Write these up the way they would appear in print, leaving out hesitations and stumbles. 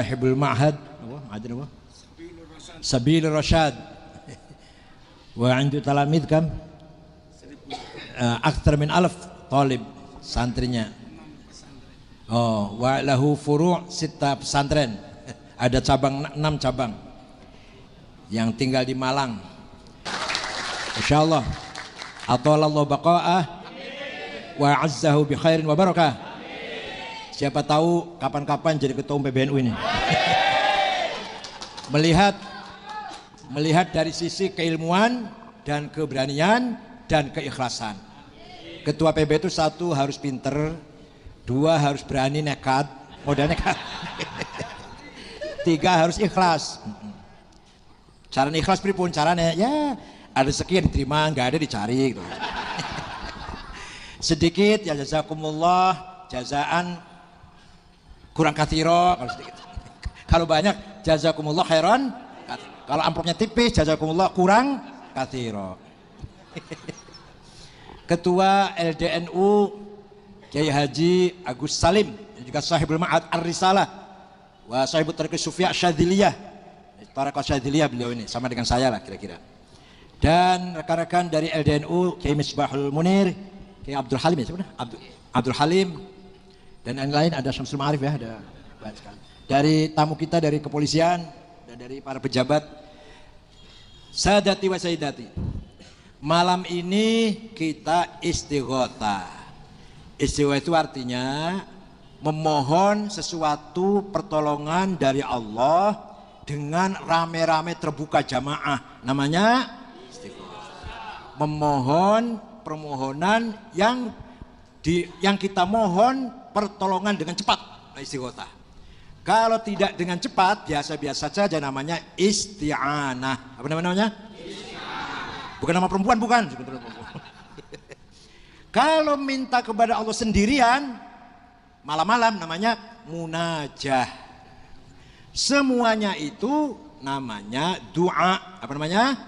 sahibul ma'had Sabilur Rasyad wa indu talamid kam akthar min alf talib santrinya. Oh, wa lahu furu' sita pesantren, ada cabang 6 cabang yang tinggal di Malang. Insyaallah atalallahu baqa'ah wa azzahu bi khairin wa barakah. Siapa tahu kapan-kapan jadi ketua umum PBNU ini. melihat dari sisi keilmuan dan keberanian dan keikhlasan. Ketua PB itu 1 harus pinter, 2 harus berani nekat, modal nekat. 3 harus ikhlas. Cara ikhlas pripun caranya? Ya ada rezeki yang diterima, nggak ada dicari gitu. Sedikit ya jazakumullah jazaan kurang kathiro kalau sedikit. Kalau banyak jazakumullah khairan. Kalau amplopnya tipis jazakumullah kurang kathiro. Ketua LDNU Kiai Haji Agus Salim juga sahibul ma'ad ar-risalah wa sahibut tariqah sufiyah syadziliyah. Tariqah syadziliyah beliau ini sama dengan saya lah kira-kira. Dan rekan-rekan dari LDNU Kiai Misbahul Munir, Kiai Abdul Halim ya sebenarnya Abdul Halim dan yang lain ada Syamsul Ma'arif ya, ada banyak sekali. Dari tamu kita dari kepolisian dan dari para pejabat. Sadati wa sayyidati, malam ini kita istighothah. Istighothah itu artinya memohon sesuatu pertolongan dari Allah dengan rame-rame terbuka jamaah, namanya istighothah. Memohon permohonan yang kita mohon pertolongan dengan cepat, istighothah. Kalau tidak dengan cepat, biasa-biasa saja namanya isti'anah. Apa namanya? Isti'anah. Bukan nama perempuan, bukan. Kalau minta kepada Allah sendirian, malam-malam namanya munajah. Semuanya itu namanya doa. Apa namanya?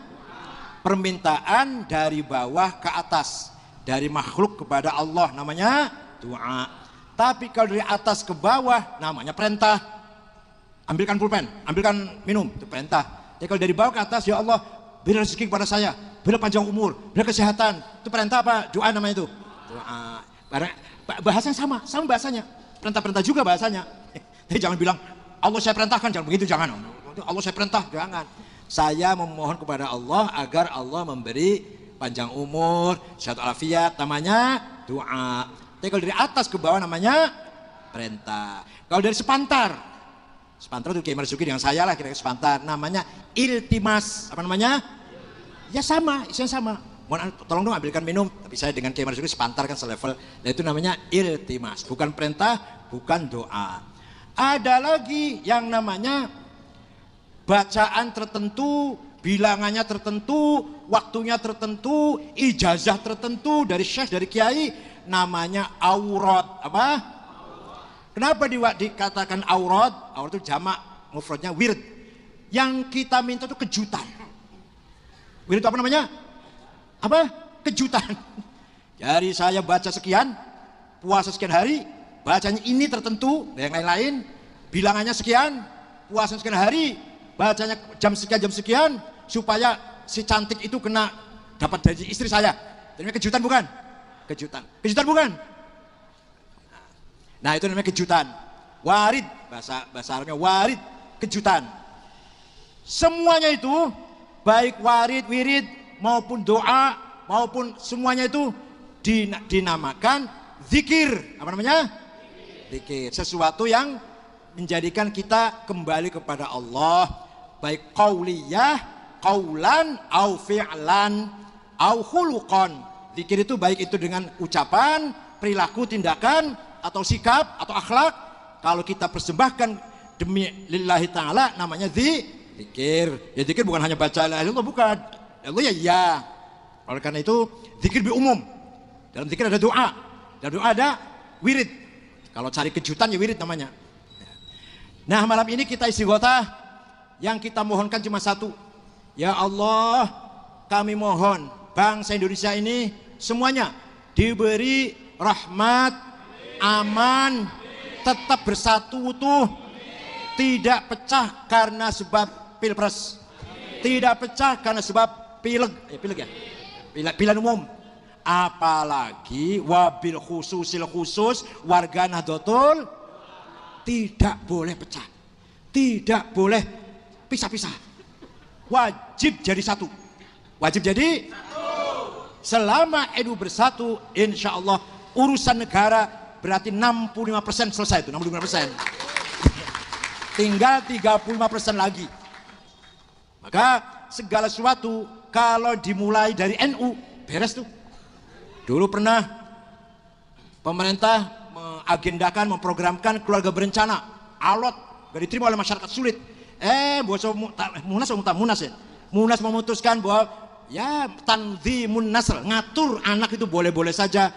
Permintaan dari bawah ke atas, dari makhluk kepada Allah, namanya doa. Tapi kalau dari atas ke bawah namanya perintah. Ambilkan pulpen, ambilkan minum, itu perintah. Tapi kalau dari bawah ke atas, ya Allah beri rezeki kepada saya, beri panjang umur, beri kesehatan, itu perintah apa? Doa namanya itu. Doa. Bahasanya sama bahasanya. Perintah-perintah juga bahasanya. Jadi jangan bilang Allah saya perintahkan, jangan begitu, jangan. Allah saya perintah, jangan. Saya memohon kepada Allah agar Allah memberi panjang umur, sehat walafiat, namanya doa. Tapi kalau dari atas ke bawah namanya perintah. Kalau dari sepantar itu Kiai Marzuki dengan saya lah kira-kira sepantar, namanya iltimas. Apa namanya? Ya sama, isinya sama. Mohon tolong dong ambilkan minum. Tapi saya dengan Kiai Marzuki sepantar kan selevel. Dan itu namanya iltimas, bukan perintah, bukan doa. Ada lagi yang namanya bacaan tertentu, bilangannya tertentu, waktunya tertentu, ijazah tertentu dari syekh, dari kiai, namanya aurat. Apa? Kenapa dikatakan aurat? Aurat itu jamak, mufradnya wird. Yang kita minta itu kejutan. Wird itu apa namanya? Apa? Kejutan. Jadi saya baca sekian, puasa sekian hari, bacanya ini tertentu, yang lain-lain, bilangannya sekian, puasa sekian hari, bacanya jam sekian, supaya si cantik itu kena dapat dari istri saya. Jadi kejutan bukan? Kejutan bukan? Nah itu namanya kejutan. Warid, bahasa Arabnya warid, kejutan. Semuanya itu, baik warid, wirid, maupun doa, maupun semuanya itu dinamakan zikir. Apa namanya? Zikir. Sesuatu yang menjadikan kita kembali kepada Allah, baik qauliyah, qaulan, au fi'lan, au khuluqan. Zikir itu baik itu dengan ucapan, perilaku, tindakan, atau sikap, atau akhlak. Kalau kita persembahkan demi lillahi ta'ala, namanya zikir. Ya zikir bukan hanya baca la ilaha illallah, bukan. Allah ya. Oleh karena itu zikir lebih umum. Dalam zikir ada doa, dalam doa ada wirid. Kalau cari kejutan ya wirid namanya. Nah malam ini kita istighothah, yang kita mohonkan cuma satu. Ya Allah, kami mohon bangsa Indonesia ini semuanya diberi rahmat, aman, tetap bersatu utuh, Tidak pecah karena sebab pilpres. Tidak pecah karena sebab pileg ya. Pilihan umum. Apalagi wabil khususil khusus warga Nahdlatul tidak boleh pecah. Tidak boleh pisah-pisah. Wajib jadi satu. Wajib jadi satu. Selama NU bersatu, insya Allah urusan negara berarti 65% selesai itu, 65%. Tinggal 35% lagi. Maka segala sesuatu kalau dimulai dari NU beres tuh. Dulu pernah pemerintah mengagendakan, memprogramkan keluarga berencana, alot, gak diterima oleh masyarakat sulit. Munas memutuskan bahwa ya tanzimun nasl, ngatur anak itu boleh-boleh saja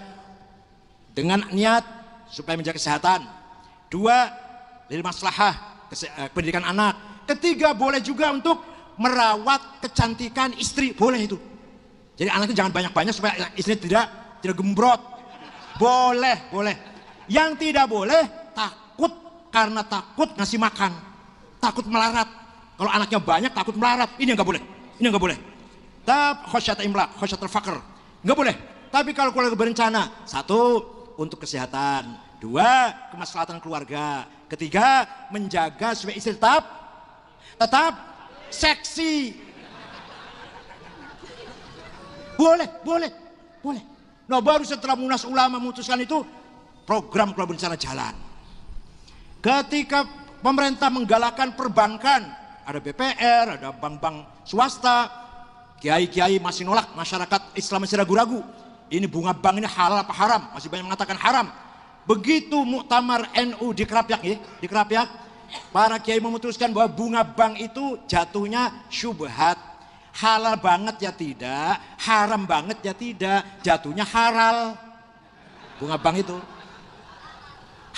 dengan niat supaya menjaga kesehatan. 2, lil maslahah, pendidikan anak. 3, boleh juga untuk merawat kecantikan istri, boleh itu. Jadi anak itu jangan banyak-banyak supaya istri tidak gembrot. Boleh. Yang tidak boleh takut, karena takut ngasih makan, takut melarat. Kalau anaknya banyak takut melarat, ini yang nggak boleh. Khosyat imlaq, khosyat al-faqr, nggak boleh. Tapi kalau keluarga berencana, 1, untuk kesehatan, 2, kemaslahatan keluarga, 3, menjaga supaya istri tetap seksi. Boleh. Nah, baru setelah Munas Ulama memutuskan itu, program keluarga berencana jalan. Ketika pemerintah menggalakkan perbankan, ada BPR, ada bank-bank swasta, kiai-kiai masih nolak, masyarakat Islam masih ragu-ragu. Ini bunga bank ini halal apa haram? Masih banyak mengatakan haram. Begitu muktamar NU di Kerapyak, para kiai memutuskan bahwa bunga bank itu jatuhnya syubhat. Halal banget ya tidak, haram banget ya tidak, jatuhnya halal. Bunga bank itu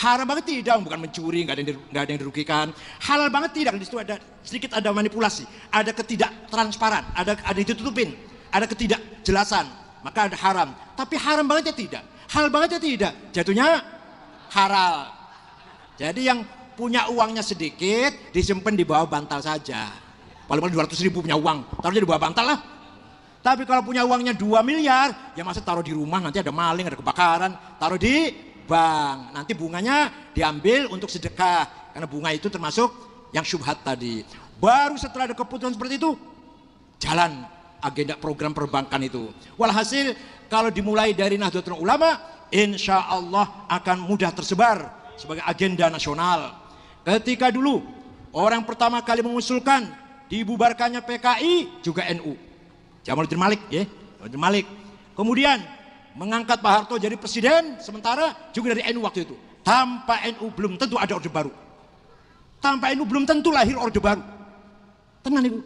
haram banget tidak, bukan mencuri, nggak ada yang dirugikan. Halal banget tidak, di situ ada sedikit ada manipulasi, ada ketidaktransparan, ada ditutupin, ada ketidakjelasan, maka ada haram. Tapi haram banget ya tidak, halal banget ya tidak, jatuhnya halal. Jadi yang punya uangnya sedikit disimpan di bawah bantal saja. Paling-paling 200.000 punya uang, taruhnya di bawah bantal lah. Tapi kalau punya uangnya 2 miliar, ya masa taruh di rumah, nanti ada maling, ada kebakaran. Taruh di bank, nanti bunganya diambil untuk sedekah, karena bunga itu termasuk yang syubhat tadi. Baru setelah ada keputusan seperti itu, jalan agenda program perbankan itu. Walhasil kalau dimulai dari Nahdlatul Ulama, insya Allah akan mudah tersebar sebagai agenda nasional. Ketika dulu orang pertama kali mengusulkan dibubarkannya PKI juga NU, Jamaluddin Malik ya, Jamaluddin Malik. Kemudian mengangkat Pak Harto jadi presiden sementara juga dari NU waktu itu. Tanpa NU belum tentu ada Orde Baru. Tanpa NU belum tentu lahir Orde Baru. Tenang Ibu.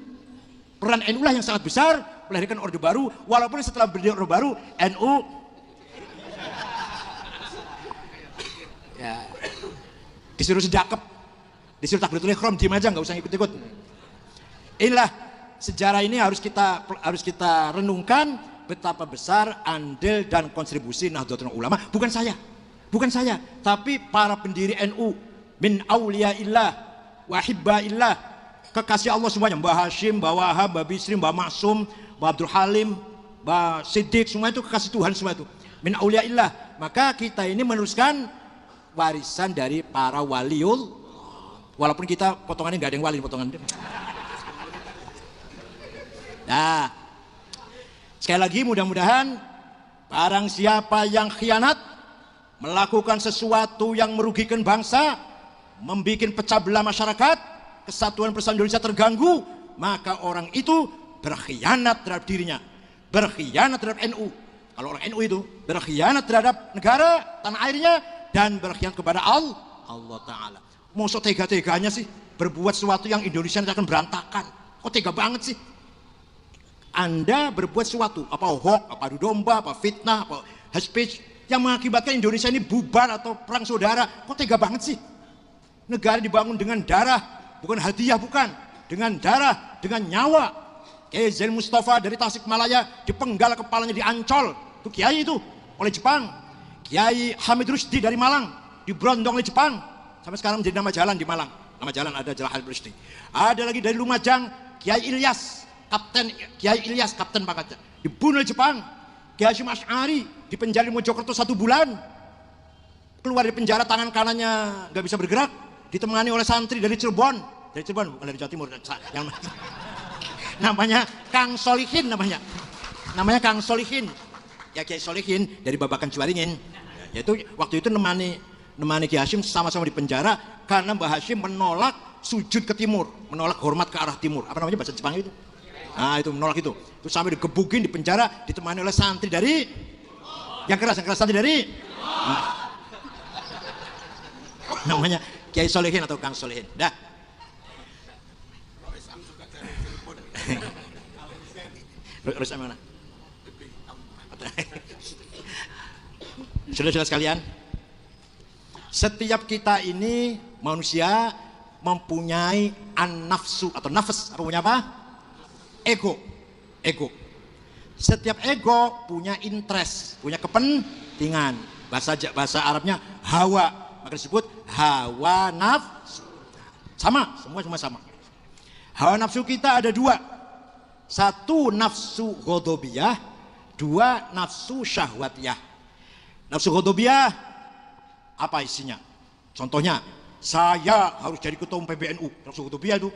Peran NU lah yang sangat besar melahirkan Orde Baru, walaupun setelah berdiri Orde Baru NU ya disuruh sedekap, disuruh takbiratul ihram, diam aja nggak usah ikut-ikut. Inilah sejarah ini harus kita renungkan betapa besar andil dan kontribusi Nahdlatul Ulama. Bukan saya, tapi para pendiri NU min auliyaillah wa hibbaillah, kekasih Allah semuanya, Mbah Hashim, Mbah Wahab, Mbah Bisri, Mbah Maksum, Mbah Abdul Halim, Mbah Siddiq, semua itu kekasih Tuhan semua itu. Min auliyaillah. Maka kita ini meneruskan warisan dari para waliul, walaupun kita potongannya nggak ada yang wali potongan. Nah, sekali lagi mudah-mudahan barang siapa yang khianat, melakukan sesuatu yang merugikan bangsa, membuat pecah belah masyarakat, kesatuan bersama Indonesia terganggu, maka orang itu berkhianat terhadap dirinya, berkhianat terhadap NU. Kalau orang NU itu berkhianat terhadap negara, tanah airnya, dan berkhianat kepada Allah Ta'ala. Mau so tega-teganya sih berbuat sesuatu yang Indonesia akan berantakan. Kok tega banget sih? Anda berbuat sesuatu, apa hoax, apa adu domba, apa fitnah, apa hate speech yang mengakibatkan Indonesia ini bubar atau perang saudara. Kok tega banget sih? Negara dibangun dengan darah, bukan hadiah, bukan. Dengan darah, dengan nyawa. Kiai Zain Mustafa dari Tasikmalaya dipenggal kepalanya di Ancol. Itu kiai itu oleh Jepang. Kiai Hamid Rusdi dari Malang diberondong oleh Jepang. Sampai sekarang menjadi nama jalan di Malang. nama jalan ada Jalan Habib Rusdi. Ada lagi dari Lumajang, Kiai Ilyas, kapten pangkatnya, dibunuh di Jepang. Kiai Hasyim Asy'ari dipenjara di Mojokerto 1 bulan. Keluar dari penjara, tangan kanannya nggak bisa bergerak, ditemani oleh santri dari Cirebon, bukan dari Jawa Timur, yang namanya Kang Solihin, namanya Kang Solihin. Ya Kiai Solihin dari Babakan Ciwaringin. Yaitu waktu itu nemani Kiai Hasyim sama-sama di penjara karena Mbah Hasyim menolak sujud ke timur, menolak hormat ke arah timur. Apa namanya bahasa Jepang itu? Nah itu menolak itu. Terus sampai digebukin di penjara, ditemani oleh santri dari yang keras santri dari namanya Kiai Solihin atau Kang Solihin. Dah. Terus mana? Saudara-saudara sekalian, setiap kita ini manusia mempunyai an-nafsu atau nafas, punya apa? Ego. Setiap ego punya interest, punya kepentingan. Bahasa Arabnya hawa, maka disebut hawa nafsu. Sama, semua sama. Hawa nafsu kita ada 2. 1 nafsu ghadabiyah, 2 nafsu syahwatiyah. Nafsu ghadabiyah apa isinya? Contohnya, saya harus jadi ketua umum PBNU. Nafsu ghadabiyah itu,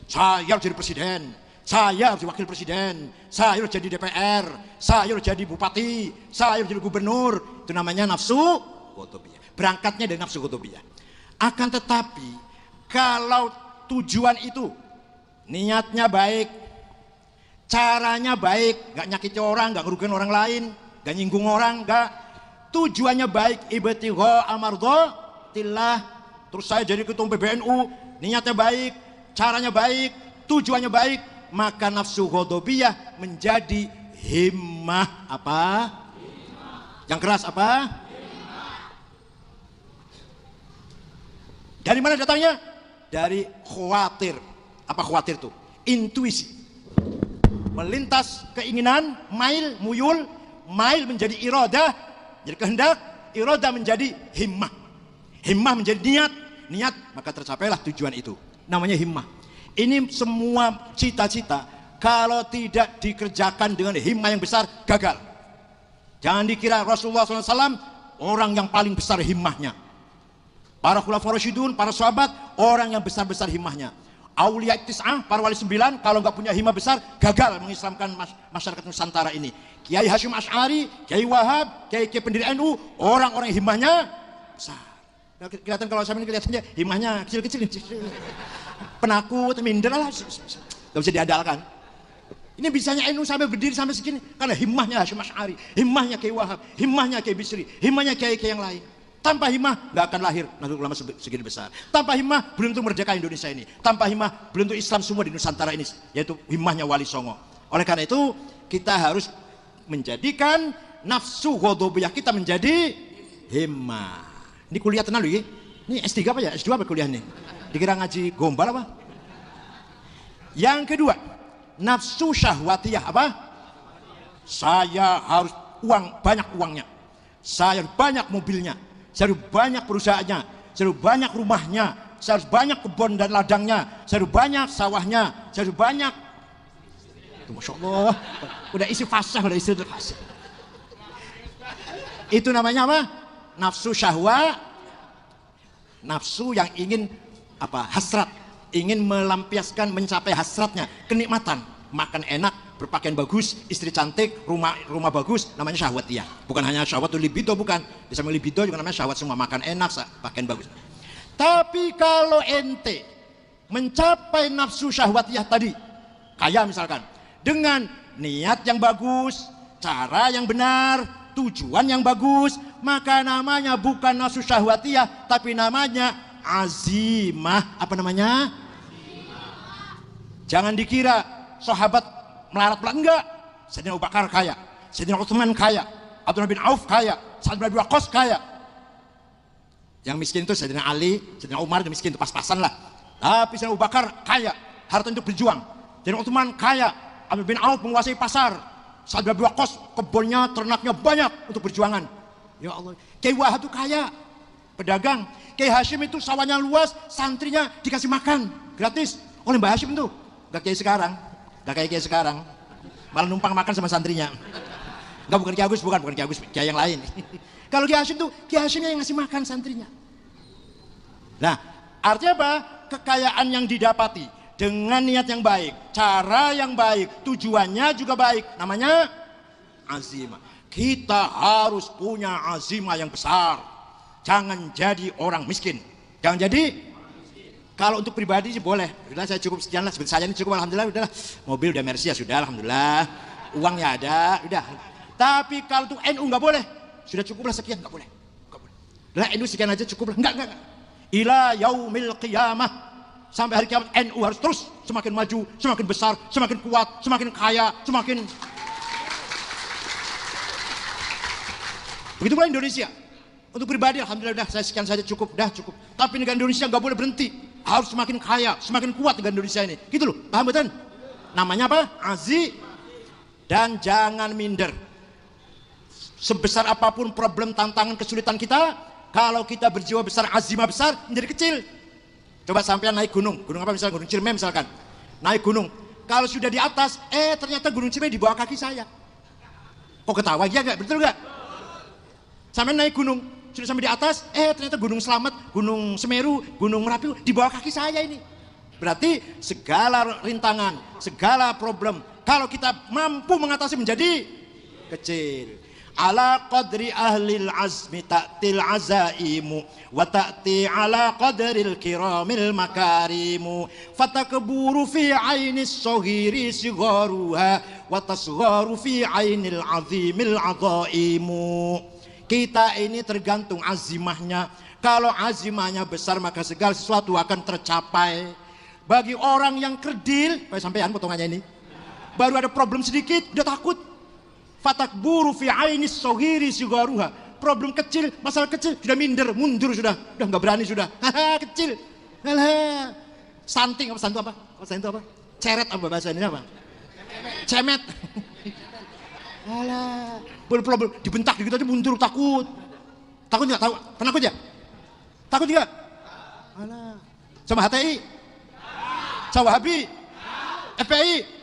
saya harus jadi presiden, saya harus jadi wakil presiden, saya harus jadi DPR, saya harus jadi bupati, saya harus jadi gubernur. Itu namanya nafsu ghadabiyah. Berangkatnya dari nafsu ghadabiyah. Akan tetapi kalau tujuan itu niatnya baik, caranya baik, gak nyakiti orang, gak ngerugiin orang lain, gak nyinggung orang, gak, tujuannya baik, ibtigha amardhatillah. Terus saya jadi ketua PBNU, niatnya baik, caranya baik, tujuannya baik, maka nafsu ghadabiyah menjadi himmah. Apa? Yang keras apa? Dari mana datangnya? Dari khawatir. Apa khawatir itu? Intuisi. Melintas keinginan, mail, muyul, mail menjadi iradah, jadi kehendak, iradah menjadi himmah. Himmah menjadi niat, maka tercapailah tujuan itu. Namanya himmah. Ini semua cita-cita kalau tidak dikerjakan dengan himmah yang besar, gagal. Jangan dikira Rasulullah SAW orang yang paling besar himmahnya. Para khulafaur rasyidun, para sahabat, orang yang besar-besar himmahnya. Aulia Tis'ah, para wali 9, kalau nggak punya himmah besar, gagal mengislamkan masyarakat Nusantara ini. Kiai Hasyim Asy'ari, Kiai Wahab, Kiai pendiri NU, orang-orang himmahnya besar. Kelihatan kalau saya ini kelihatannya himmahnya kecil-kecil, penakut, minder lah, nggak bisa diandalkan. Ini bisanya NU sampai berdiri sampai segini karena himmahnya Hasyim Asy'ari, himmahnya Kiai Wahab, himmahnya Kiai Bisri, himmahnya Kiai yang lain. Tanpa himmah nggak akan lahir Nahdlatul Ulama segini besar. Tanpa himmah belum tentu merdeka Indonesia ini. Tanpa himmah belum tentu Islam semua di Nusantara ini, yaitu himmahnya Wali Songo. Oleh karena itu kita harus menjadikan nafsu ghadabiyah kita menjadi himmah. Ini kuliah tenang loh, ini S3 apa ya? S2 apa kuliah nih? Dikira ngaji gombal apa? Yang kedua, nafsu syahwatiyah apa? Saya harus banyak uangnya. Saya harus banyak mobilnya. Saya harus banyak perusahaannya, saya harus banyak rumahnya, saya harus banyak kebun dan ladangnya, saya harus banyak sawahnya, saya harus banyak. Itu Masya Allah, udah isi fasih, udah isi fasih. Itu namanya apa? Nafsu syahwat, nafsu yang ingin apa? Hasrat, ingin melampiaskan, mencapai hasratnya, kenikmatan, makan enak, berpakaian bagus, istri cantik, rumah bagus, namanya syahwatiyah. Bukan hanya syahwat libido, bukan. Di samping libido juga namanya syahwat semua, makan enak, pakaian bagus. Tapi kalau ente mencapai nafsu syahwatiyah tadi, kayak misalkan dengan niat yang bagus, cara yang benar, tujuan yang bagus, maka namanya bukan nafsu syahwatiyah, tapi namanya azimah. Apa namanya? Jangan dikira sahabat melarat-melarat, enggak. Sayyidina Abu Bakar kaya, Sayyidina Utsman kaya, Abdurrahman bin Auf kaya, Sa'ad bin Abi Waqqas kaya. Yang miskin itu Sayyidina Ali, Sayyidina Umar yang miskin itu pas-pasan lah. Tapi Sayyidina Abu Bakar kaya, harta untuk berjuang. Sayyidina Utsman kaya, Abdurrahman bin Auf menguasai pasar, Sa'ad bin Abi Waqqas kebunnya, ternaknya banyak untuk perjuangan. Ya Allah, Kiai Wahab itu kaya. pedagang. Kiai Hashim itu sawahnya luas, santrinya dikasih makan gratis oleh Mbah Hashim tuh. Gak kayak sekarang, gak kayak sekarang. Malah numpang makan sama santrinya. Enggak, bukan Kiai Agus, bukan Kiai Agus, Kiai yang lain. Kalau Kiai Hashim tuh, Kiai Hashimnya yang ngasih makan santrinya. Nah, artinya apa? Kekayaan yang didapati dengan niat yang baik, cara yang baik, tujuannya juga baik. Namanya azimah. Kita harus punya azimah yang besar. Jangan jadi orang miskin. Jangan jadi. Kalau untuk pribadi sih boleh. Udah saya cukup sekian lah. Seperti saya ini cukup, alhamdulillah. Udah mobil udah Mercy ya sudah, alhamdulillah. Uangnya ada, udah. Tapi kalau untuk NU nggak boleh. Sudah cukup lah sekian, nggak boleh. Nggak boleh. Lah NU sekian aja cukup lah. Nggak. Ila yaumil qiyamah. Sampai hari kiamat NU harus terus semakin maju, semakin besar, semakin kuat, semakin kaya, semakin. Begitu pula Indonesia. Untuk pribadi, alhamdulillah udah saya sekian saja cukup, dah cukup. Tapi negara Indonesia nggak boleh berhenti, harus semakin kaya, semakin kuat negara Indonesia ini. Gitu loh, paham betul? Namanya apa? Dan jangan minder. Sebesar apapun problem, tantangan, kesulitan kita, kalau kita berjiwa besar, azimah besar, menjadi kecil. Coba sampean naik gunung apa misalnya Gunung Ciremai misalkan, naik gunung. Kalau sudah di atas, ternyata Gunung Ciremai di bawah kaki saya. Kok ketawa? Ya nggak, betul nggak? Sampai naik gunung, sudah sampai di atas, ternyata Gunung Slamet, Gunung Semeru, Gunung Merapi di bawah kaki saya ini. Berarti segala rintangan, segala problem, kalau kita mampu mengatasi menjadi kecil. Ala qadri ahlil azmi ta'til azaimu wa ta'ti ala qadril kiramil makarimu fatakburu fi ainis sohiri sigharuha wa tasgharu fi ainil azimil azaimu. Kita ini tergantung azimahnya. Kalau azimahnya besar maka segala sesuatu akan tercapai. Bagi orang yang kerdil, sampean potongannya ini, baru ada problem sedikit udah takut. Fatakburu fi ainis sohiri sigharuha. Problem kecil, masalah kecil sudah mundur sudah nggak berani sudah. Kecil. Alah. Stunting apa? Stunting apa? Ceret apa bahasa ini apa? Cemet. Alah. Problem dibentak gitu aja mundur, takut. Takut enggak? Tahu? Penakut ya? Takut juga? Alah. Sama HTI? Sama Wahabi? FPI?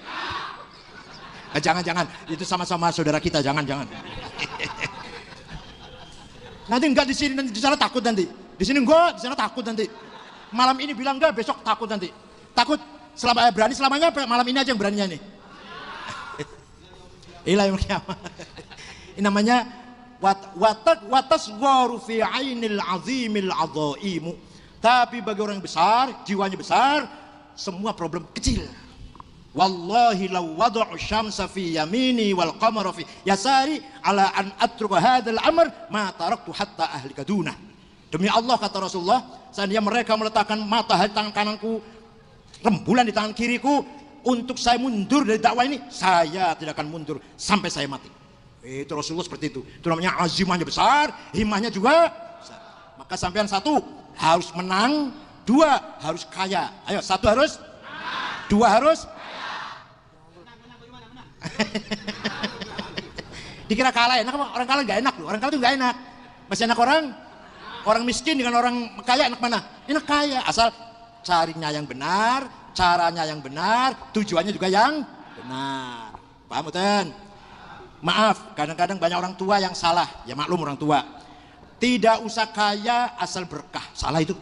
Jangan, itu sama-sama saudara kita, jangan. Nanti enggak di sini, nanti di sana takut nanti. Di sini enggak, di sana takut nanti. Malam ini bilang enggak, besok takut nanti. Takut selama berani selamanya, malam ini aja yang beraninya nih. Ila yang ini namanya watasgharu fi ainil azimil azaimu. Tapi bagi orang yang besar, jiwanya besar, semua problem kecil. Wallahi law wada'u syamsa fi yamini wal qamara fi yasari ala an atruka hadzal amr ma taraktu hatta ahlika dunah. Demi Allah kata Rasulullah, seandainya mereka meletakkan matahari di tangan kananku, rembulan di tangan kiriku, untuk saya mundur dari dakwah ini, saya tidak akan mundur sampai saya mati. Itu Rasulullah seperti itu. Itu namanya azimahnya besar, himmahnya juga besar. Maka sampean satu harus menang, dua harus kaya. Ayo, satu harus, dua harus. Dikira kalah enak apa? Orang kalah nggak enak loh. Orang kalah itu nggak enak. Masih enak orang miskin dengan orang kaya enak mana? Enak kaya. Asal carinya yang benar, caranya yang benar, tujuannya juga yang benar. Paham betul? Maaf, kadang-kadang banyak orang tua yang salah. Ya maklum orang tua. Tidak usah kaya asal berkah. Salah itu.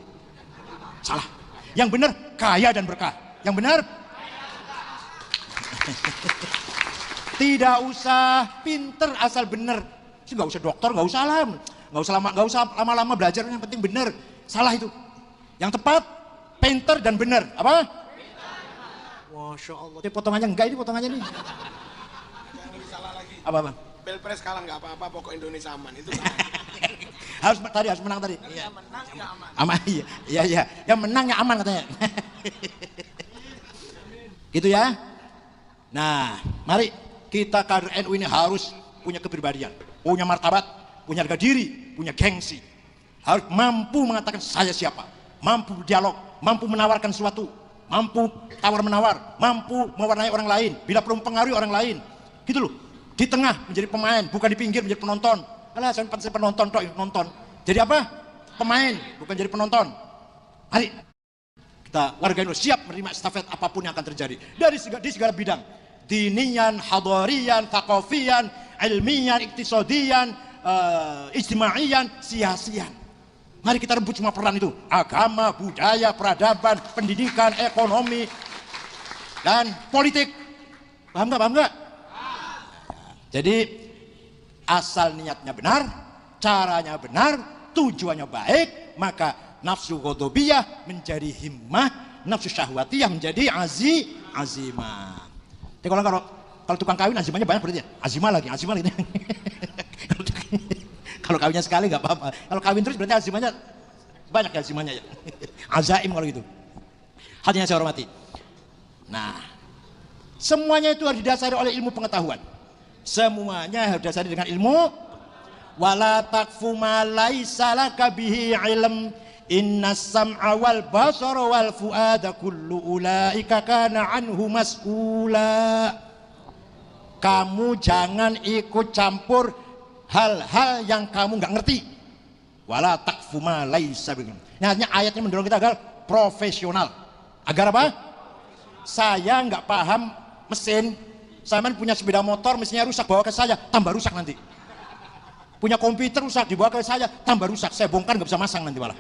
Salah. Yang benar kaya dan berkah. Yang benar. Tidak usah pinter asal bener. Nggak usah dokter, nggak usah lama-lama belajar, yang penting bener. Salah itu. Yang tepat pinter dan bener. Apa? Masya Allah. Ini potongannya enggak, ini potongannya nih. Apa? Pilpres kalah nggak apa-apa, pokok Indonesia aman itu. harus menang tadi. Iya. Menang ya aman. Aman iya. Yang menang ya aman katanya. Gitu ya. Nah, mari kita kader NU ini harus punya kepribadian, punya martabat, punya harga diri, punya gengsi. Harus mampu mengatakan saya siapa, mampu berdialog, mampu menawarkan sesuatu, mampu tawar-menawar, mampu mewarnai orang lain, bila perlu mempengaruhi orang lain. Gitu loh. Di tengah menjadi pemain, bukan di pinggir menjadi penonton. Alah, saya penonton tok, nonton. Jadi apa? pemain, bukan jadi penonton. Mari kita warga Indonesia siap menerima estafet apapun yang akan terjadi di segala bidang, dinian, hadarian, thaqafian, ilmian, iktisadian, ijtimaian, siasian. Mari kita rebut semua peran itu, agama, budaya, peradaban, pendidikan, ekonomi, dan politik. Paham nggak? Paham nggak? Jadi asal niatnya benar, caranya benar, tujuannya baik, maka nafsu ghadabiyah menjadi himmah, nafsu syahwatiyah menjadi azimah. Jadi kalau tukang kawin azimahnya banyak berarti ya? Azimah lagi. Kalau kawinnya sekali nggak apa-apa. Kalau kawin terus berarti azimahnya banyak ya, azimahnya ya. Azaim kalau gitu. Hadirin saya hormati. Nah, semuanya itu harus didasari oleh ilmu pengetahuan. Semuanya harus didasari dengan ilmu. Wala taqfu ma laisa laka bihi ilm. Innas sam'a wal basara wal fuada kullu ulaika kana anhu mas'ula. Kamu jangan ikut campur hal-hal yang kamu nggak ngerti. Wala taqfu ma laisa bihi. Artinya ayatnya mendorong kita agar profesional. Agar apa? Saya nggak paham mesin, saya punya sepeda motor mesinnya rusak, bawa ke saya, tambah rusak nanti. Punya komputer rusak, dibawa ke saya, tambah rusak, saya bongkar nggak bisa masang nanti malah.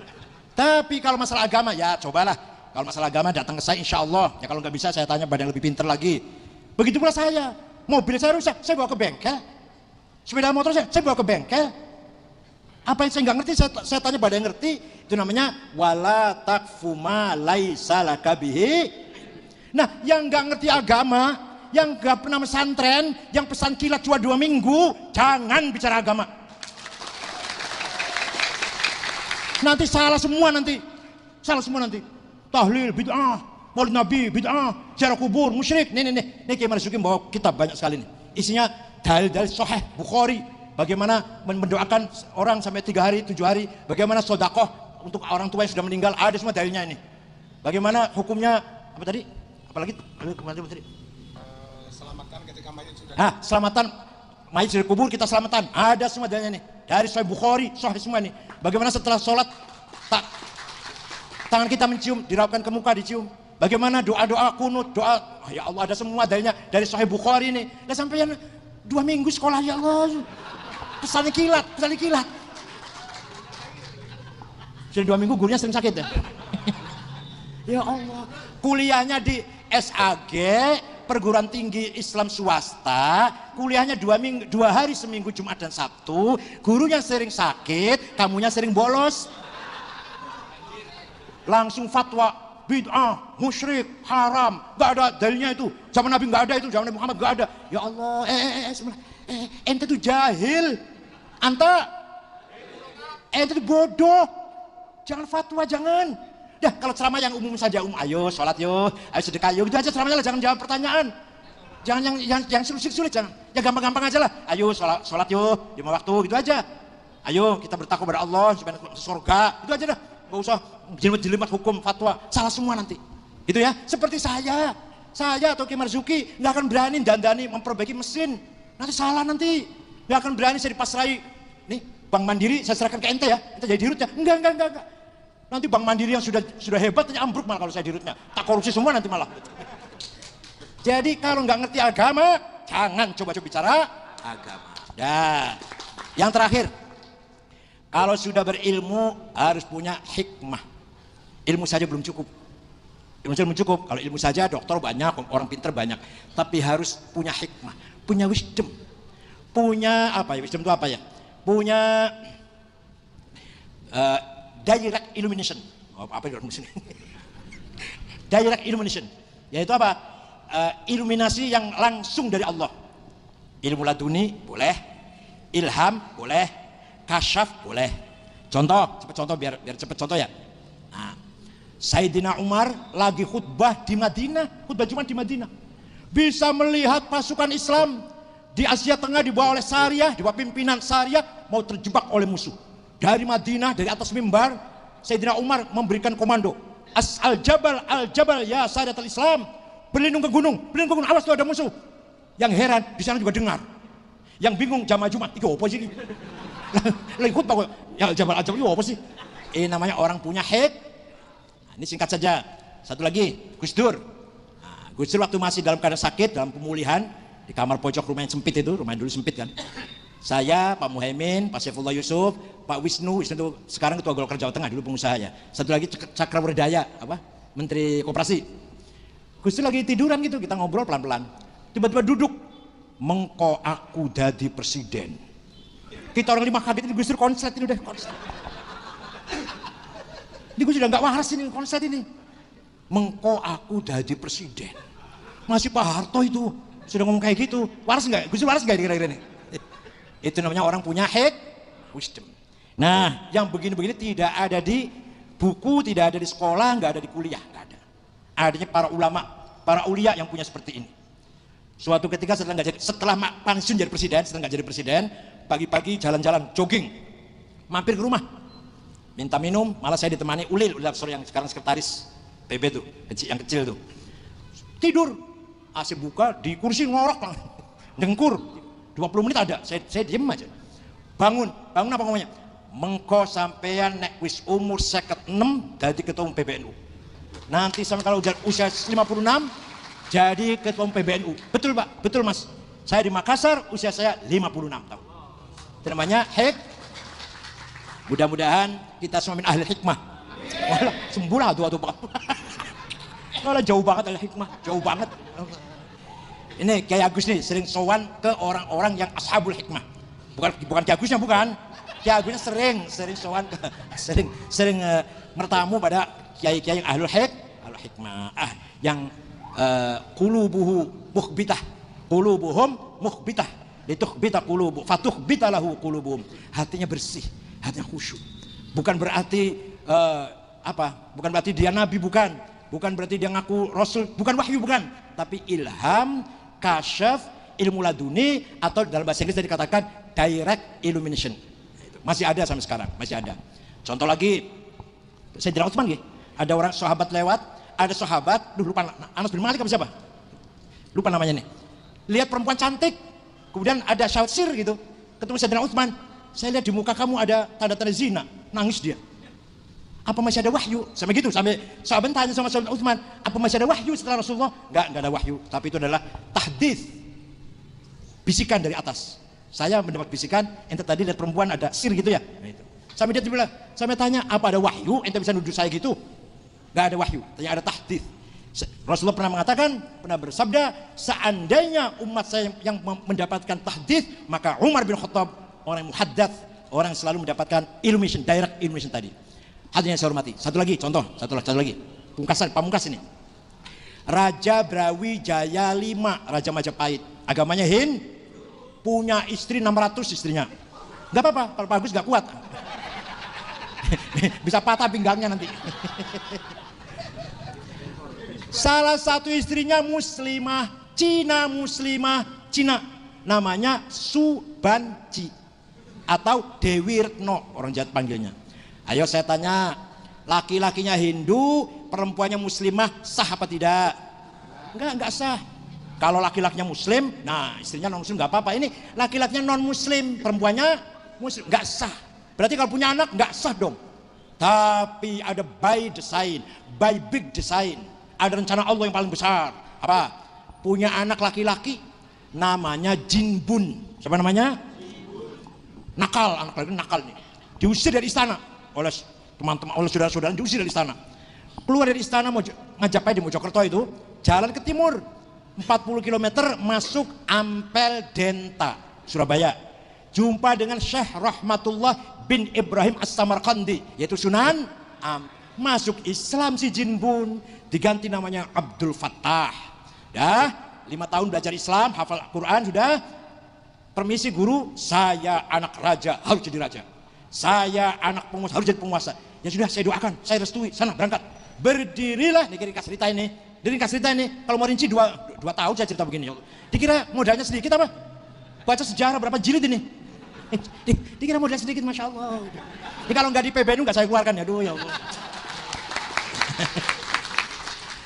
Tapi kalau masalah agama, ya cobalah. Kalau masalah agama datang ke saya, insya Allah. Ya kalau nggak bisa, saya tanya pada yang lebih pintar lagi. Begitu pula saya, mobil saya rusak, saya bawa ke bengkel. Sepeda motor saya bawa ke bengkel. Apa yang saya nggak ngerti, saya tanya pada yang ngerti. Itu namanya wala taqfu ma laisa laka bihi. Nah, yang nggak ngerti agama, yang nggak pernah pesantren, yang pesan kilat cuma 2 minggu, jangan bicara agama. Nanti salah semua nanti. Tahlil bid'ah, maulid nabi bid'ah, ziarah kubur musyrik. Nih Kiai Marzuki bawa kitab banyak sekali nih. Isinya dalil-dalil sahih Bukhari. Bagaimana mendoakan orang sampai 3 hari, 7 hari. Bagaimana sedekah untuk orang tua yang sudah meninggal. Ada semua dalilnya ini. Bagaimana hukumnya apa tadi? Apalagi tadi? Selamatkan ketika mayat sudah. Selamatan mayat dari kubur, kita selamatan. Ada semua dalilnya nih. Dari Sahih Bukhari, sahih semua nih. Bagaimana setelah sholat tangan kita mencium, dirapkan ke muka dicium. Bagaimana doa-doa kunut, doa, ya Allah, ada semua dalilnya dari Sahih Bukhari nih. Dan sampai 2 minggu sekolah, ya Allah. Pesannya kilat. Sudah 2 minggu gurunya sering sakit ya. Ya Allah. Kuliahnya di SAG, perguruan tinggi Islam swasta, kuliahnya 2 hari seminggu, Jumat dan Sabtu. Gurunya sering sakit, kamunya sering bolos. Langsung fatwa bid'ah, musyrik, haram, gak ada dalilnya itu. Zaman Nabi gak ada itu, zaman Nabi Muhammad gak ada. Ya Allah, ente tuh jahil, ente tuh bodoh. Jangan fatwa, jangan. Dah, kalau ceramah yang umum saja, ayo sholat yo, ayo sedekah yo, gitu aja ceramahnya lah, jangan jawab pertanyaan. Jangan yang sulit-sulit, jangan. Ya gampang-gampang aja lah. Ayo sholat yo, 5 waktu, gitu aja. Ayo kita bertakwa pada Allah supaya masuk surga, gitu aja dah. Gak usah jelimet-jelimet hukum fatwa, salah semua nanti. Itu ya, seperti saya atau Kiai Marzuki nggak akan berani dandani memperbaiki mesin. Nanti salah nanti. Nggak akan berani saya dipasrai. Nih, Bank Mandiri saya serahkan ke ente ya, ente jadi dirutnya. Enggak. Nanti Bank Mandiri yang sudah hebat aja ambruk malah kalau saya dirutnya. Tak korupsi semua nanti malah. Jadi kalau nggak ngerti agama, jangan coba-coba bicara agama. Ya. Yang terakhir, kalau sudah berilmu harus punya hikmah. Ilmu saja belum cukup. Kalau ilmu saja dokter banyak, orang pintar banyak. Tapi harus punya hikmah, punya wisdom. Punya apa ya? Wisdom itu apa ya? Punya direct illumination. Apa illumination? Direct illumination. Yaitu apa? Iluminasi yang langsung dari Allah. Ilmu laduni boleh, ilham boleh, kasyaf boleh. Contoh biar cepet contoh ya. Nah, Sayyidina Umar lagi khutbah di Madinah, khutbah Jumat di Madinah. Bisa melihat pasukan Islam di Asia Tengah dibawa oleh Sariyah, dibawa pimpinan Sariyah mau terjebak oleh musuh. Dari Madinah, dari atas mimbar, Sayyidina Umar memberikan komando. Al-Jabal ya Sadatul Islam. Berlindung ke gunung, awas tuh ada musuh. Yang heran, di sana juga dengar. Yang bingung jamaah Jumat, itu apa sih? Lagi khutbah kok. Ya Al-Jabal, itu apa sih? Ini namanya orang punya Nah, ini singkat saja. Satu lagi, Gus Dur. Nah, Gus Dur waktu masih dalam keadaan sakit, dalam pemulihan, di kamar pojok rumah yang sempit itu, rumah yang dulu sempit kan. Saya, Pak Muhaimin, Pak Saifullah Yusuf, Pak Wisnu itu sekarang ketua Golkar Jawa Tengah, dulu pengusaha ya. Satu lagi Cakrawardaya, Menteri Koperasi. Gus Dur lagi tiduran gitu, kita ngobrol pelan-pelan. Tiba-tiba duduk, mengko aku jadi presiden. Kita orang 5 kaget ini, Gus Dur konslet ini udah konslet. Ini Gus Dur udah gak waras ini konslet ini. Mengko aku jadi presiden. Masih Pak Harto itu sudah ngomong kayak gitu. Waras nggak? Gus Dur waras nggak kira-kira ini? Itu namanya orang punya wisdom. Nah, yang begini-begini tidak ada di buku, tidak ada di sekolah, nggak ada di kuliah, nggak ada. Adanya para ulama, para ulia yang punya seperti ini. Suatu ketika setelah pensiun jadi presiden, setelah nggak jadi presiden, pagi-pagi jalan-jalan, jogging, mampir ke rumah, minta minum. Malah saya ditemani Ulil yang sekarang sekretaris PB tuh, yang kecil tuh. Tidur, AC buka, di kursi ngorok lah, dengkur, 20 menit ada, saya diem aja. Bangun apa ngomongnya? Mengko sampean nek wis umur 56 jadi ketua umum PBNU. Nanti sampai kalau usia 56 jadi ketua umum PBNU. Betul Pak, betul Mas. Saya di Makassar, usia saya 56 tahun. Itu namanya mudah-mudahan kita semua min ahli hikmah. Walah, sembulah tuh Pak. Walah jauh banget ahli hikmah, jauh banget. Ini Kiai Agus nih sering sowan ke orang-orang yang ashabul hikmah. Bukan Kiai Agusnya bukan. Kiai Agusnya sering sowan ke sering bertamu pada kiai-kiai yang ahlul hikmah. Yang qulubuhu mukhbitah. Qulubuhum mukhbitah. Litukhbita qulubu fatukhbita lahu qulubuhum. Hatinya bersih, hatinya khusyuk. Bukan berarti bukan berarti dia nabi, bukan berarti dia ngaku rasul, bukan wahyu, bukan, tapi ilham, kasyaf, ilmu laduni, atau dalam bahasa Inggris dikatakan direct illumination. Masih ada sampai sekarang, masih ada. Contoh lagi, Sayyidina Utsman gitu. Ada orang sahabat lewat, ada sahabat, lupa Anas bin Malik apa siapa? Lupa namanya nih. Lihat perempuan cantik, kemudian ada syair gitu, ketemu Sayyidina Utsman. Saya lihat di muka kamu ada tanda-tanda zina, nangis dia. Apa masih ada wahyu? Sampai gitu, sampai sahabat tanya sama Sayyidina Utsman, apa masih ada wahyu setelah Rasulullah? Enggak ada wahyu, tapi itu adalah tahdits, bisikan dari atas. Saya mendapat bisikan, ente tadi lihat perempuan ada sir gitu ya. Nah, itu. Sampai dia bilang, sampai tanya, apa ada wahyu? Ente bisa nuduh saya gitu? Enggak ada wahyu, ternyata ada tahdits. Rasulullah pernah mengatakan, pernah bersabda, seandainya umat saya yang mendapatkan tahdits, maka Umar bin Khattab, orang yang muhaddats, orang yang selalu mendapatkan illumination, direct illumination tadi. Hadirin yang saya hormati. Satu lagi contoh, satu lagi. Pamungkas ini. Raja Brawijaya V, Raja Majapahit. Agamanya punya istri 600 istrinya. Enggak apa-apa, kalau bagus enggak kuat. Bisa patah pinggangnya nanti. Salah satu istrinya muslimah Cina, namanya Subanci atau Dewi Retno, orang Jawa panggilnya. Ayo saya tanya, laki-lakinya Hindu, perempuannya muslimah, sah apa tidak? Enggak sah. Kalau laki-lakinya muslim, nah istrinya non muslim enggak apa-apa. Ini laki-lakinya non muslim, perempuannya muslim, enggak sah. Berarti kalau punya anak enggak sah dong. Tapi ada by design, by big design. Ada rencana Allah yang paling besar. Apa? Punya anak laki-laki, namanya Jinbun. Siapa namanya? Nakal, anak laki nakal nih. Diusir dari istana oleh teman-teman, oleh saudara-saudara, diusir dari istana. Keluar dari istana Majapahit di Mojokerto itu, jalan ke timur 40 km masuk Ampel Denta, Surabaya. Jumpa dengan Syekh Rahmatullah bin Ibrahim As-Samarqandi, yaitu Sunan masuk Islam si Jinbun, diganti namanya Abdul Fattah. Dah 5 tahun belajar Islam, hafal Quran sudah. Permisi guru, saya anak raja, harus jadi raja. Saya anak penguasa, harus jadi penguasa. Ya sudah, saya doakan, saya restui, sana berangkat. Berdirilah, dikira cerita ini. Kalau mau rinci 2 tahun saya cerita begini. Dikira modalnya sedikit apa? Baca sejarah berapa jilid ini? Dikira modal sedikit, Masya Allah. Ini kalau nggak di PBNU nggak saya keluarkan ya, aduh ya Allah.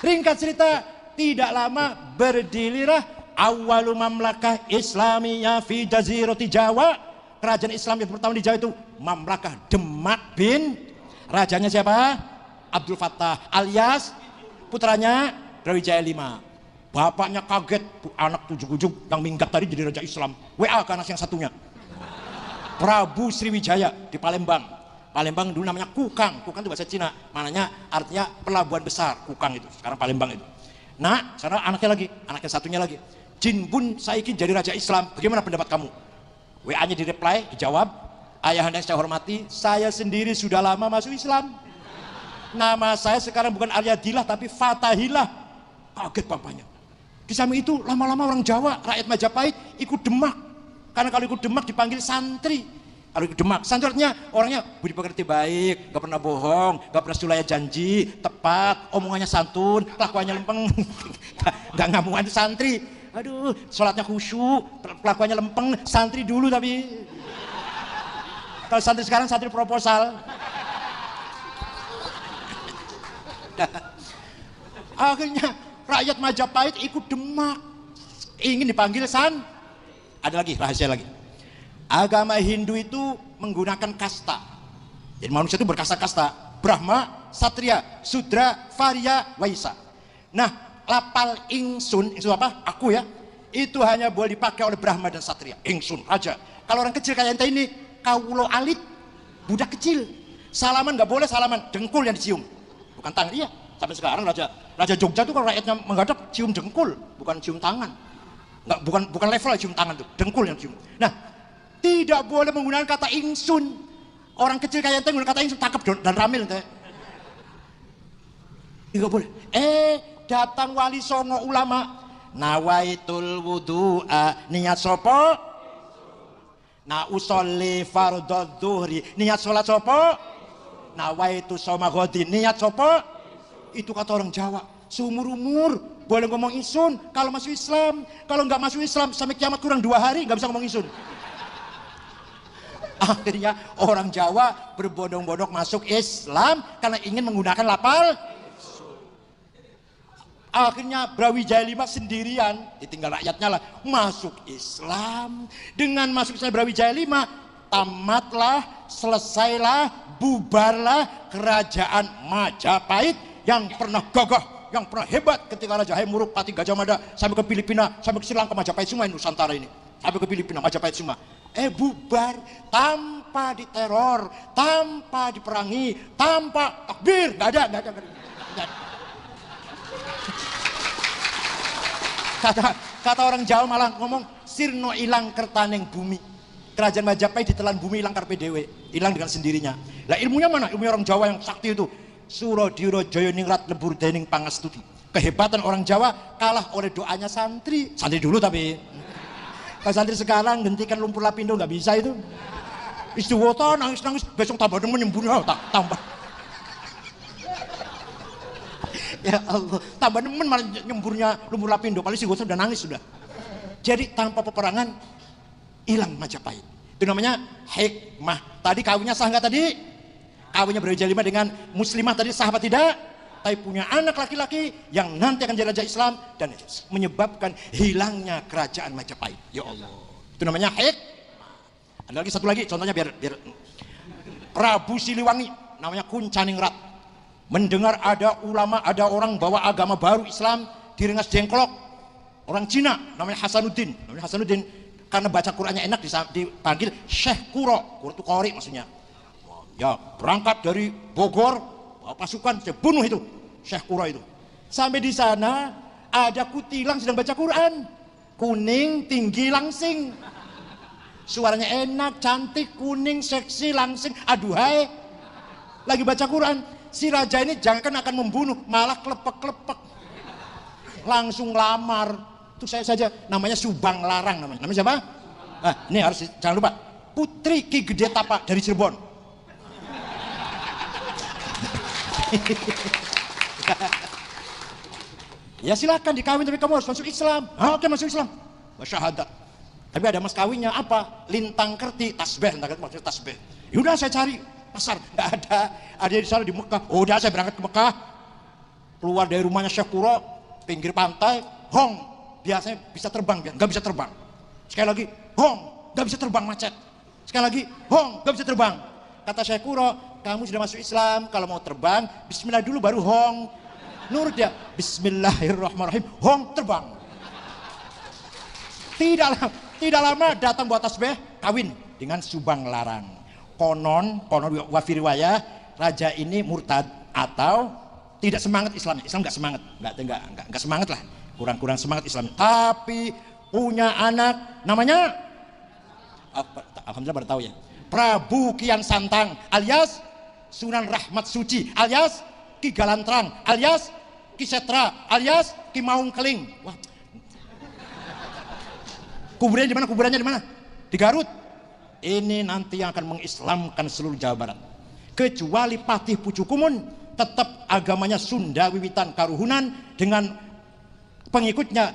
Ringkat cerita, tidak lama berdirilah awwalu mamlakah Islamiyah fi jazirati Jawa. Kerajaan Islam yang pertama di Jawa itu Mamlakah Demak bin Rajanya siapa? Abdul Fattah alias putranya Brawijaya V. Bapaknya kaget, anak ujuk-ujuk yang minggat tadi jadi raja Islam. WA ke anak yang satunya. Prabu Sriwijaya di Palembang. Palembang dulu namanya Kukang. Kukang itu bahasa Cina. Mananya artinya pelabuhan besar. Kukang itu, sekarang Palembang itu. Nah, sekarang anaknya satunya lagi. Jin Bun saiki jadi raja Islam. Bagaimana pendapat kamu? WA-nya di reply, dijawab. Ayahanda yang saya hormati, saya sendiri sudah lama masuk Islam. Nama saya sekarang bukan Aryadillah tapi Fatahillah. Kaget bapaknya. Di samping itu lama-lama orang Jawa, rakyat Majapahit ikut Demak. Karena kalau ikut Demak dipanggil santri. Kalau ikut Demak, santri artinya orangnya budi pekerti baik, gak pernah bohong, gak pernah sulaya janji, tepat, omongannya santun, kelakuannya lempeng. Gak ngamungan itu santri. Aduh, sholatnya khusyuk, kelakuannya lempeng, santri dulu tapi. Kalau santri sekarang santri proposal. Akhirnya rakyat Majapahit ikut Demak, ingin dipanggil Ada lagi rahasia lagi. Agama Hindu itu menggunakan kasta. Jadi manusia itu berkasta-kasta: Brahma, Satria, Sudra, Varya, Waisa. Nah, lapal ingsun apa? Aku ya. Itu hanya boleh dipakai oleh Brahma dan Satria. Ingsun raja. Kalau orang kecil kayak ente ini, kaulo alit, budak kecil. Salaman nggak boleh salaman, dengkul yang dicium. Bukan tangan. Iya, sampai sekarang Raja Jogja itu kalau rakyatnya menghadap cium dengkul, bukan cium tangan. Nggak, bukan level cium tangan tuh, dengkul yang cium. Nah, tidak boleh menggunakan kata ingsun. Orang kecil kayak ente menggunakan kata ingsun, tangkap dan ramil ente. Tidak boleh. Datang wali songo ulama. Nawaitul wudu'a, niat sopo? Na usolli fardhu dhuhri, niat sholat sopo? Nawaitu soma ghadin, niat sopo? Itu kata orang Jawa. Seumur-umur boleh ngomong isun kalau masuk Islam. Kalau nggak masuk Islam sampai kiamat kurang 2 hari nggak bisa ngomong isun. Akhirnya orang Jawa berbondong-bondong masuk Islam karena ingin menggunakan lapal. Akhirnya Brawijaya V sendirian, ditinggal rakyatnya lah, masuk Islam. Dengan masuk Islam Brawijaya V, tamatlah, selesailah, bubarlah kerajaan Majapahit yang pernah gagah, yang pernah hebat ketika Raja Haimuruk Pati Gajah Mada sampai ke Filipina, sampai ke Sri Lanka. Majapahit semua Nusantara ini, sampai ke Filipina, Majapahit semua. Bubar tanpa diteror, tanpa diperangi, tanpa takbir, nggak ada. Kata orang Jawa malah ngomong sirno ilang kertaneng bumi. Kerajaan Majapahit ditelan bumi ilang karpe dewe, hilang dengan sendirinya. Lah ilmunya mana? Ilmu orang Jawa yang sakti itu. Surodiro Joyoningrat lebur dening pangastuti. Kehebatan orang Jawa kalah oleh doanya santri. Santri dulu tapi. Kalau santri sekarang gantikan lumpur lapindo nggak bisa itu. Istiwoto nangis-nangis besok tambah demen nyembunyi tambah. Ya Allah, tambah nemen malah nyemburnya lumpur lapindo. Paling si Gosok udah nangis sudah. Jadi tanpa peperangan hilang Majapahit. Itu namanya hikmah. Tadi kawinnya sah nggak tadi? Kawinnya Brawijaya V dengan muslimah tadi sah apa tidak? Tapi punya anak laki-laki yang nanti akan jadi raja Islam dan menyebabkan hilangnya kerajaan Majapahit. Ya Allah. Itu namanya hikmah. Ada lagi satu lagi contohnya biar Prabu Siliwangi namanya Kuncaningrat. Mendengar ada ulama, ada orang bawa agama baru Islam di Rengas Dengklok. Orang Cina namanya Hasanuddin. Karena baca Qur'annya enak dipanggil Syekh Kuro. Kuro itu kori maksudnya. Ya berangkat dari Bogor, bawa pasukan, saya bunuh itu Syekh Kuro itu. Sampai di sana ada kutilang sedang baca Quran. Kuning, tinggi, langsing. Suaranya enak, cantik, kuning, seksi, langsing. Aduhai. Lagi baca Quran. Si raja ini jangankan akan membunuh, malah klepek-klepek. Langsung lamar. Itu saya saja, namanya Subang Larang namanya. Namanya siapa? Ini harus jangan lupa. Putri Ki Gede Tapa dari Cirebon. Ya silakan dikawin tapi kamu harus masuk Islam. Oke, masuk Islam. Syahadat. Tapi ada mas kawinnya apa? Lintang kerti, tasbih, maksudnya tasbih. Yaudah saya cari pasar, nggak ada di sana di Mekah. Udah saya berangkat ke Mekah, keluar dari rumahnya Syekh Kuro, pinggir pantai, hong, biasanya bisa terbang, nggak bisa terbang. Sekali lagi, hong, nggak bisa terbang, macet. Sekali lagi, hong, nggak bisa terbang. Kata Syekh Kuro, kamu sudah masuk Islam, kalau mau terbang bismillah dulu baru hong. Nurut dia, bismillahirrahmanirrahim, hong terbang. Tidak lama datang buat tasbih, kawin dengan Subang Larang. Konon wafi riwayah, raja ini murtad atau tidak semangat Islam. Islam nggak semangat, nggak semangat lah, kurang semangat Islam. Tapi punya anak namanya, alhamdulillah baru tahu ya, Prabu Kian Santang alias Sunan Rahmat Suci alias Ki Galantrang alias Ki Setra alias Ki Maung Keling. Wah. Kuburannya di mana? Di Garut. Ini nanti yang akan mengislamkan seluruh Jawa Barat. Kecuali Patih Pucukumun tetap agamanya Sunda wiwitan karuhunan dengan pengikutnya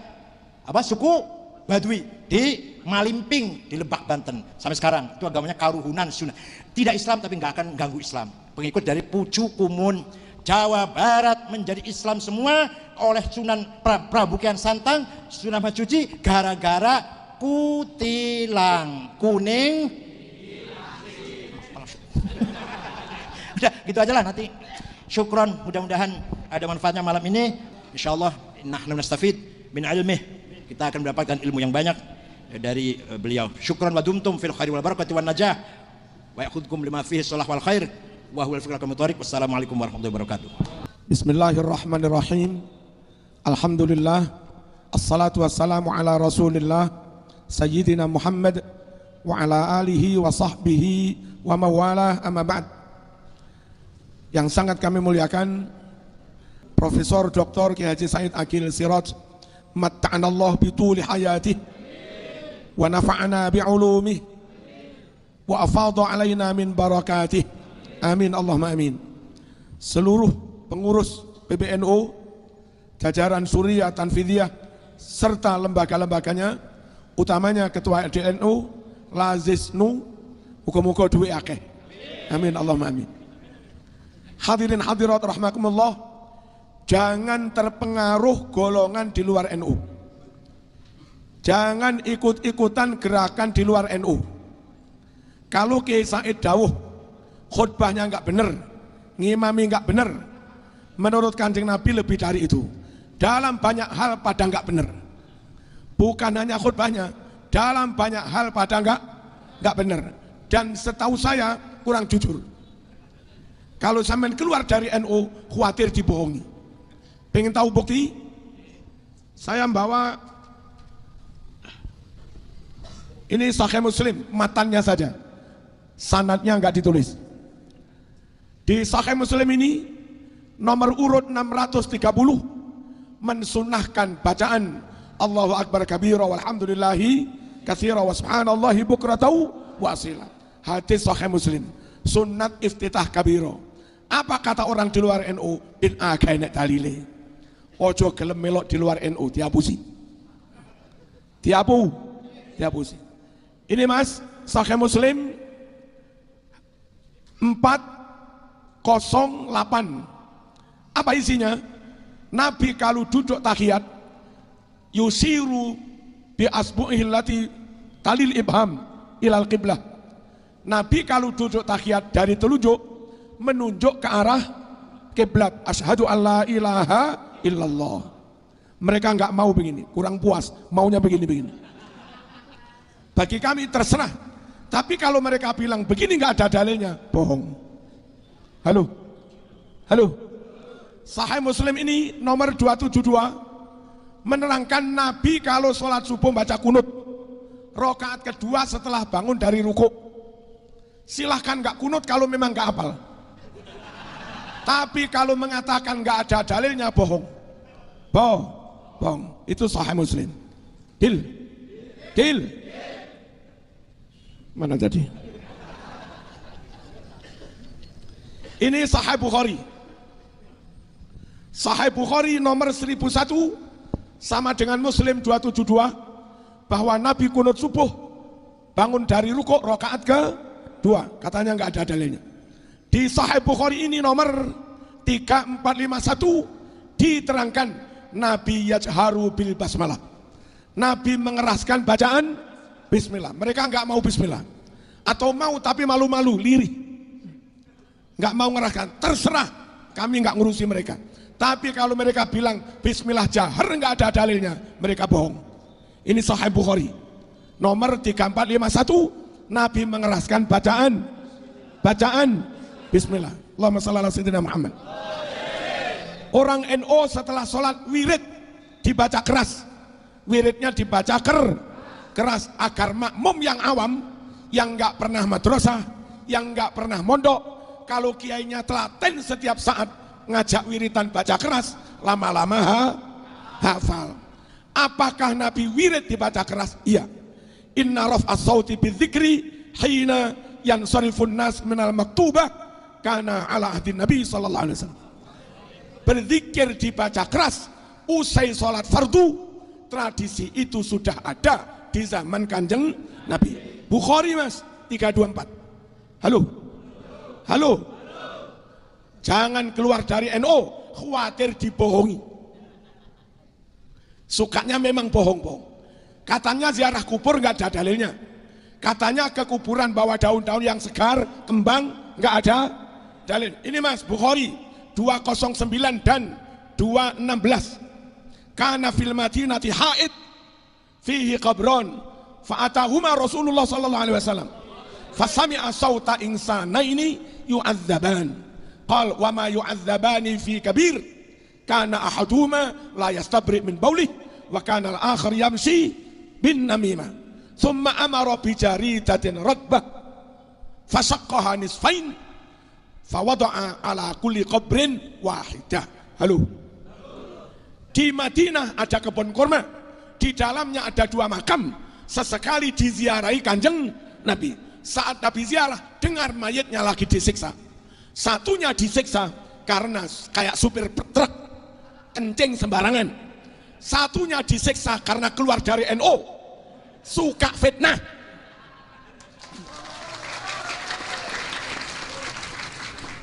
suku Baduy di Malimping di Lebak Banten sampai sekarang itu agamanya karuhunan Sunda. Tidak Islam tapi nggak akan ganggu Islam. Pengikut dari Pucukumun. Jawa Barat menjadi Islam semua oleh Sunan Prabu Kian Santang, Sunan Rahmat Suci gara-gara kutilang kuning. Udah gitu aja lah nanti. Syukron, mudah-mudahan ada manfaatnya malam ini. Insyaallah nahnu nastafid min ilmih. Kita akan mendapatkan ilmu yang banyak dari beliau. Syukron wa dumtum fil khairi wal barakati wan najah. Wa yakhudhukum lima fihi shalah wal khair wa huwal fiqhul muthariq. Wassalamualaikum warahmatullahi wabarakatuh. Bismillahirrahmanirrahim. Alhamdulillah. Assalatu wassalamu ala Rasulillah Sayyidina Muhammad wa ala alihi wa sahbihi wa mawalah, amma ba'd. Yang sangat kami muliakan Profesor Dr. Ki Haji Said Aqil Siraj, matta'anallah bituli hayatih wa nafa'ana bi'ulumih wa afadha alaina min barakatih. Amin Allahumma amin. Seluruh pengurus PBNU, jajaran Suriah Tanfidiyah serta lembaga-lembaganya, utamanya Ketua LDNU, Lazisnu, muga-muga duwe akeh. Amin Allahumma amin. Hadirin hadirat rahmakumullah, jangan terpengaruh golongan di luar NU. Jangan ikut-ikutan gerakan di luar NU. Kalau Kiai Said dawuh khutbahnya enggak benar, ngimami enggak benar, menurut Kanjeng Nabi lebih dari itu. Dalam banyak hal pada enggak benar. Bukan hanya khutbahnya, dalam banyak hal pada enggak benar. Dan setahu saya kurang jujur. Kalau sampean keluar dari NU, khawatir dibohongi. Pengen tahu bukti? Saya membawa ini Sahih Muslim, matannya saja, sanadnya enggak ditulis. Di Sahih Muslim ini nomor urut 630 mensunahkan bacaan Allahu Akbar kabira walhamdulillahi katsira wa subhanallahi bukratan wa asila. Hadis Sahih Muslim, sunnat iftitah kabira. Apa kata orang di luar NU? Bid'ah gawe nek dalile. Ojo gelem melok di luar NU, dihapusi. Dihapusi. Ini Mas, Sahih Muslim 408. Apa isinya? Nabi kalau duduk tahiyat yusiru bi asbu'ihi allati talil ibham ilal qiblah. Nabi kalau duduk tahiyat dari telunjuk menunjuk ke arah kiblat. Asyhadu alla ilaha illallah. Mereka enggak mau begini, kurang puas, maunya begini-begini. Bagi kami terserah. Tapi kalau mereka bilang begini enggak ada dalilnya, bohong. Halo. Sahih Muslim ini nomor 272 menerangkan Nabi kalau sholat subuh baca kunut rakaat kedua setelah bangun dari rukuk. Silahkan nggak kunut kalau memang nggak hafal. Tapi kalau mengatakan nggak ada dalilnya, bohong. Itu Sahih Muslim. Deal. Mana tadi? Ini Sahih Bukhari. Sahih Bukhari nomor 1001 sama dengan Muslim 272 bahwa Nabi kunut subuh bangun dari rukuk rakaat ke-2. Katanya nggak ada dalilnya. Di Sahih Bukhari ini nomor 3451 diterangkan Nabi yajharu bil basmalah. Nabi mengeraskan bacaan bismillah. Mereka nggak mau bismillah, atau mau tapi malu-malu, lirih. nggak mau ngerahkan, terserah, kami nggak ngurusi mereka. Tapi kalau mereka bilang bismillah jahar nggak ada dalilnya, mereka bohong. Ini Sahih Bukhari nomor 3451, Nabi mengeraskan bacaan bismillah. Allahumma shalli ala sayyidina Muhammad. Orang NU setelah sholat wirid dibaca keras, wiridnya dibaca keras agar makmum yang awam, yang nggak pernah madrasah, yang nggak pernah mondok, kalau kiainya telaten setiap saat ngajak wiridan baca keras, lama-lama hafal. Apakah Nabi wirid dibaca keras? Iya. Inna raf'as sauti bidzikri hina yansarifun nas minal maktubah kana ala ahdi Nabi sallallahu alaihi wasallam. Berzikir dibaca keras usai sholat fardu, tradisi itu sudah ada di zaman Kanjeng Nabi. Bukhari Mas 324. Halo. Jangan keluar dari NU, khawatir dibohongi. Sukanya memang bohong-bohong. Katanya ziarah kubur nggak ada dalilnya. Katanya ke kuburan bawa daun-daun yang segar, kembang, nggak ada dalil. Ini Mas Bukhari 209 dan 216. Kana fil madinati haid fihi qabron fa'atahuma Rasulullah sallallahu alaihi wasallam fasami'a sauta insanaini yu'adzaban. Qal wa ma yu'adzabani fi kabir kana ahaduhuma la yastabri min baulih wa kana al-akhar yamshi bin namimah thumma amara bi jaridatin radbah fasaqqaha nisfain fawada'a ala kulli qabrin wahidah. Di Madinah ada kebun kurma, di dalamnya ada 2 makam, sesekali diziarahi Kanjeng Nabi. Saat Nabi ziarah, dengar mayitnya lagi disiksa. Satunya disiksa karena kayak supir truk kencing sembarangan. Satunya disiksa karena keluar dari NU, suka fitnah.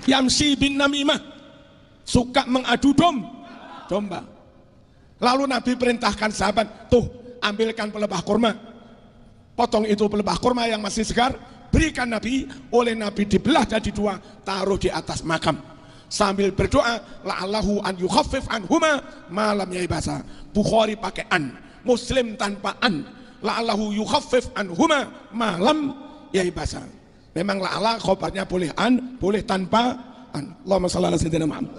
Yamsi bin namimah, suka mengadu domba. Lalu Nabi perintahkan sahabat, tuh ambilkan pelebah kurma, potong itu pelebah kurma yang masih segar, berikan Nabi. Oleh Nabi dibelah jadi 2, taruh di atas makam sambil berdoa, la'allahu an yukhaffif anhuma malam yaibasa. Bukhari pakai an, Muslim tanpa an, la'allahu yukhaffif anhuma malam yaibasa. Memang la'ala khobarnya boleh an, boleh tanpa an. Allahumma shalli ala sayyidina Muhammad.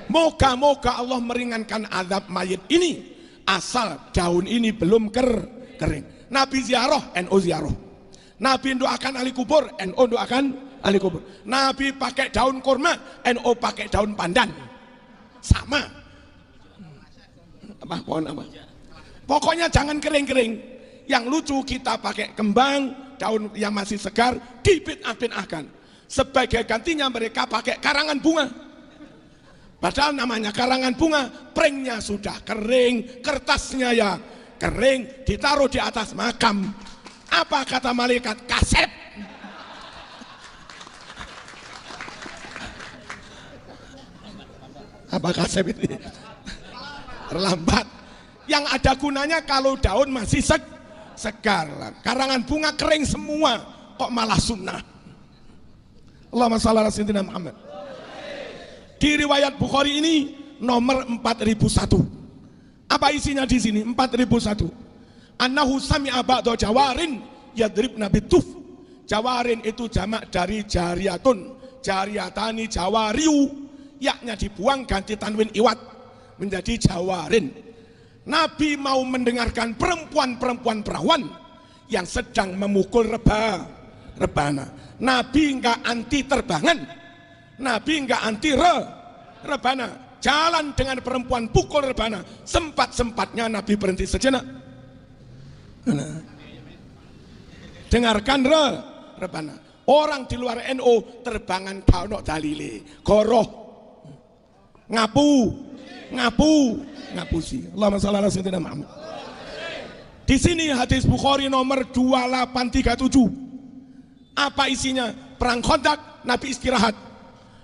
Moga-moga Allah meringankan azab mayit ini, asal daun ini belum kering. Nabi ziarah, NU ziarah. Nabi doakan ahli kubur, NU doakan ahli kubur. Nabi pakai daun kurma, NU pakai daun pandan. Sama. Pohon apa? Pokoknya jangan kering-kering. Yang lucu kita pakai kembang, daun yang masih segar, dibid'ah-bid'ahkan. Sebagai gantinya mereka pakai karangan bunga. Padahal namanya karangan bunga, prengnya sudah kering, kertasnya ya kering, ditaruh di atas makam. Apa kata malaikat? Kasep. Apa kasep itu? Terlambat. Yang ada gunanya kalau daun masih segar. Karangan bunga kering semua, kok malah sunnah. Allahumma shalli ala sayyidina Muhammad. Di riwayat Bukhari ini nomor 4001. Apa isinya di sini? 4001. Annahu sami'a ba'da jawarin yadribna bituf. Jawarin itu jamak dari jariyatun, jariyatani jawariu, yaknya dibuang ganti tanwin iwat menjadi jawarin. Nabi mau mendengarkan perempuan-perempuan perawan yang sedang memukul rebana. Nabi enggak anti terbangan. Nabi enggak anti rebana. Jalan dengan perempuan pukul rebana. Sempat-sempatnya Nabi berhenti sejenak. Dengarkan rebana. Orang di luar NU terbangan kaono dalile. Goroh. Ngapusi. Allahumma shalli ala sayyidina Muhammad. Di sini hadis Bukhari nomor 2837. Apa isinya? Perang Khandaq, Nabi istirahat.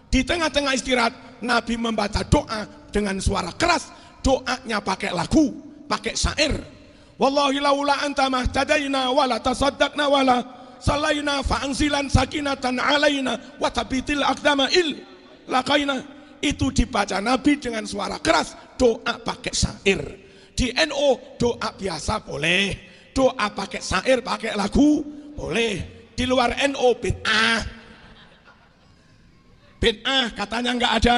Di tengah-tengah istirahat, Nabi membaca doa dengan suara keras. Doanya pakai lagu, pakai syair. Wallahi laula anta mahtadaina wala tasaddaqna wala salaina fa'anzilan sakinatan alaina wa tabitil aqdama laqaina. Itu dibaca Nabi dengan suara keras, doa pakai syair. Di NO doa biasa boleh, doa pakai syair, pakai lagu boleh. Di luar NO bid'ah. Bid'ah katanya nggak ada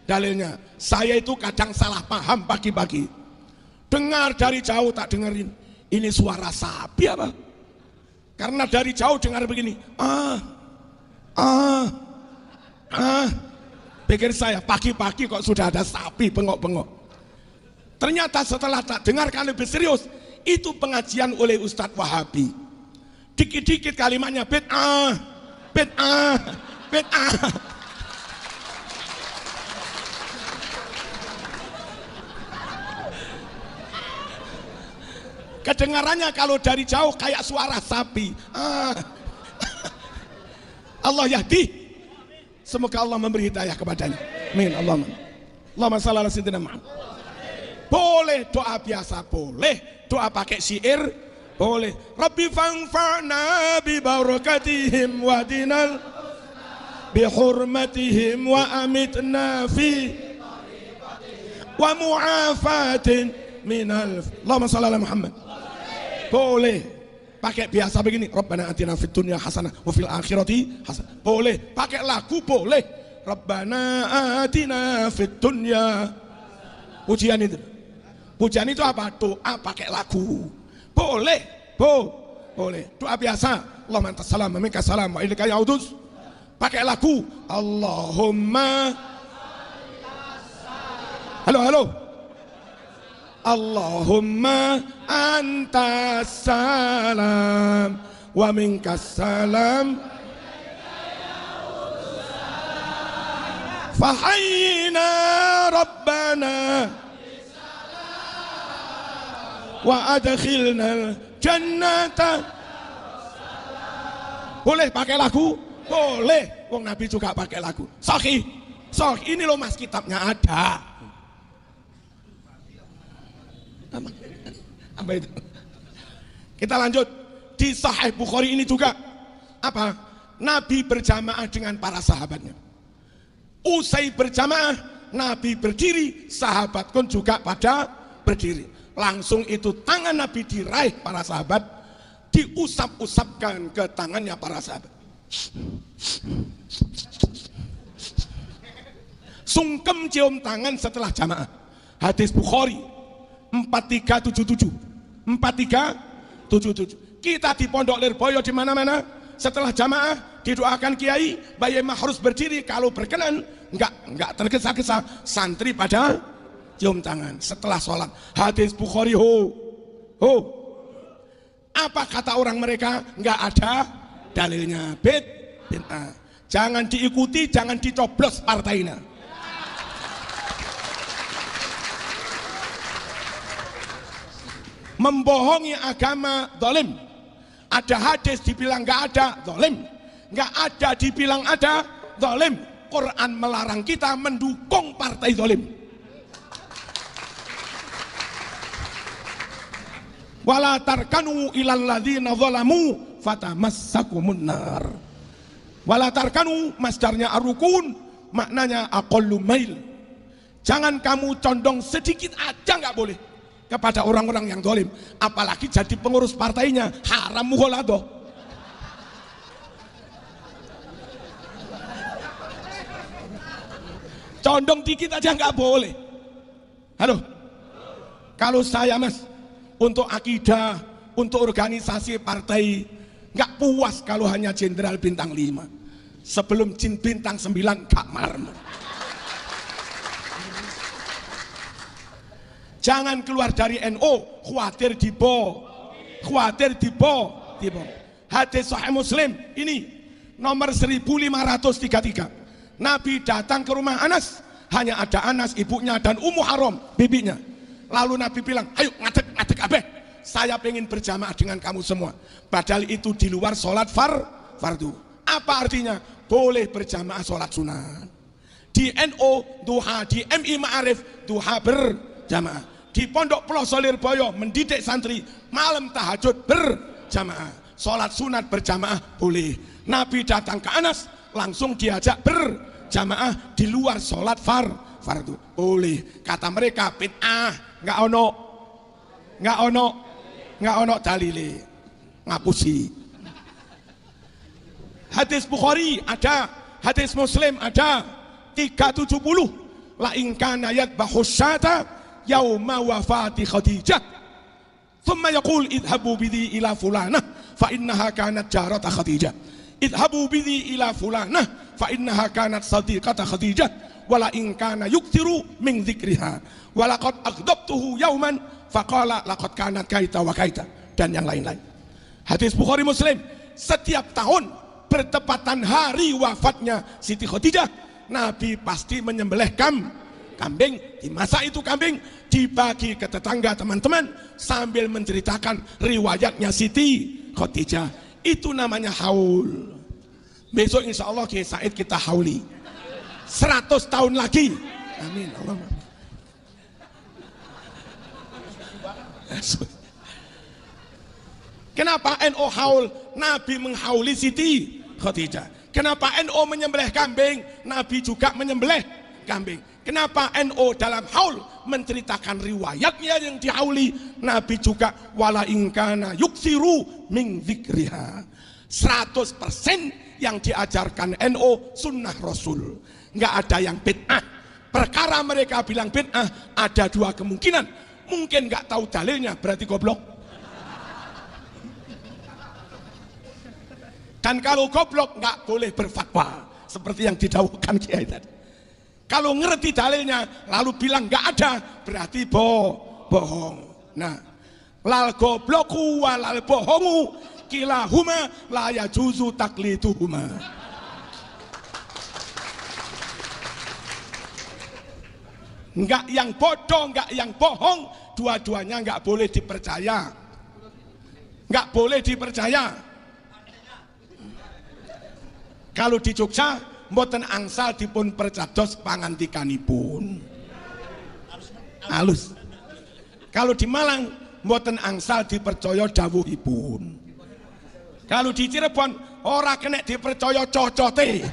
dalilnya. Saya itu kadang salah paham pagi-pagi. Dengar dari jauh tak dengerin. Ini suara sapi apa? Karena dari jauh dengar begini. Pikir saya pagi-pagi kok sudah ada sapi bengok-bengok. Ternyata setelah tak dengarkan lebih serius, itu pengajian oleh Ustadz Wahabi. Dikit-dikit kalimatnya bid'ah, bid'ah, bid'ah. Kedengarannya kalau dari jauh kayak suara sapi. Allah yahdi. Semoga Allah memberi hidayah kepadanya. Amin. Allahumma shalli ala sayyidina Muhammad. Boleh doa biasa, boleh doa pakai syair, boleh. Rabbi fanfa'na bi barakatihim wa dinal bi hurmatihim wa amitna fi wa mu'afatin minal. Allahumma shalli ala Muhammad. Boleh pakai biasa begini, Rabbana atina fid dunya hasanah wa fil akhirati hasanah. Boleh pakai lagu, boleh. Rabbana atina fid dunya. Pujian itu. Pujian itu apa? Doa pakai lagu. Boleh. Boleh. Doa biasa. Allahumma antas salam wa minkas salam wa ilaika yaudus. Pakai lagu. Allahumma. Halo. Allahumma antas salam wa minkas salam fahayyina rabbana wa adkhilna jannata. Boleh pakai lagu? Boleh. Wong Nabi juga pakai lagu. Sahih. Ini loh Mas, kitabnya ada. Apa itu? Kita lanjut. Di Sahih Bukhari ini juga apa? Nabi berjamaah dengan para sahabatnya. Usai berjamaah, Nabi berdiri, sahabat pun juga pada berdiri. Langsung itu tangan Nabi diraih para sahabat, diusap-usapkan ke tangannya para sahabat. Sungkem cium tangan setelah jamaah. Hadis Bukhari 4377. Kita di Pondok Lirboyo di mana-mana setelah jamaah didoakan kiai, bayi harus berdiri, kalau berkenan enggak tergesa-gesa, santri pada cium tangan setelah sholat. Hadis Bukhari. Apa kata orang mereka? Enggak ada dalilnya. Bid'ah. Jangan diikuti, jangan dicoblos partainya. Membohongi agama zalim. Ada hadis dibilang nggak ada, zalim. Nggak ada dibilang ada, zalim. Quran melarang kita mendukung partai zalim. Wala tarkanu ilal ladzina zalamu fatamassakumun nar. Wala tarkanu masdarnya arukun, maknanya aqallu mail. Jangan kamu condong sedikit aja, nggak boleh kepada orang-orang yang zalim, apalagi jadi pengurus partainya, haram mughaladah. Condong dikit aja nggak boleh. Halo, kalau saya Mas, untuk akidah, untuk organisasi partai, nggak puas kalau hanya jenderal bintang 5. Sebelum jin bintang 9 gak marmer. Jangan keluar dari NU, khawatir dibo. Hadis Sahih Muslim ini nomor 1533. Nabi datang ke rumah Anas, hanya ada Anas, ibunya, dan Ummu Haram, bibinya. Lalu Nabi bilang, ayo ngadeg abeh, saya pengen berjamaah dengan kamu semua. Padahal itu di luar sholat fardu. Apa artinya? Boleh berjamaah sholat sunat. Di NU duha, di MI Ma'arif duha berjamaah. Di Pondok Pelosok Lirboyo mendidik santri, malam tahajud berjamaah. sholat sunat berjamaah boleh. Nabi datang ke Anas, langsung diajak berjamaah di luar sholat fardu boleh. Kata mereka bid'ah, nggak ono dalile, ngapusi. Hadis Bukhari ada, hadis Muslim ada, 370. La in kana yadbahu syata yauma wafati Khadijah thumma yaqul idhabu bidhi ila fulanah fa innaha kanat jarata Khadijah, idhabu bidhi ila fulanah fa innaha kanat sadiqata Khadijah, wala in kana yukthiru min dzikriha walaqad aghdabtuhu yauman faqala laqad kanat kaita wa kaita, dan yang lain-lain. Hadis Bukhari Muslim. Setiap tahun bertepatan hari wafatnya Siti Khadijah, Nabi pasti menyembelih kambing. Dimasak itu kambing, dibagi ke tetangga teman-teman sambil menceritakan riwayatnya Siti Khadijah. Itu namanya haul. Besok insya Allah Kiai Said kita hauli 100 tahun lagi. Amin. Allahumma. Kenapa NO haul? Nabi menghauli Siti Khadijah. Kenapa NO menyembelih kambing? Nabi juga menyembelih kambing. Kenapa NO dalam haul menceritakan riwayatnya yang dihauli? Nabi juga wala ingkana yuksiru min dzikriha. 100% yang diajarkan NO sunnah Rasul. Nggak ada yang bid'ah. Perkara mereka bilang bid'ah ada dua kemungkinan. Mungkin nggak tahu dalilnya, berarti goblok. Dan kalau goblok nggak boleh berfatwa seperti yang didawuhkan Kiai tadi. Kalau ngerti dalilnya lalu bilang nggak ada, berarti bohong. Nah, lal gobloku walal bohongu kilahuma la yajuzu takliduhuma. Nggak yang bodoh, nggak yang bohong, dua-duanya nggak boleh dipercaya. Nggak boleh dipercaya. Kalau di Jogja mboten angsal dipun percados pangantikanipun. Halus. Kalau di Malang mboten angsal dipercaya dawuhipun. Kalau di Cirebon ora kena dipercaya cocote.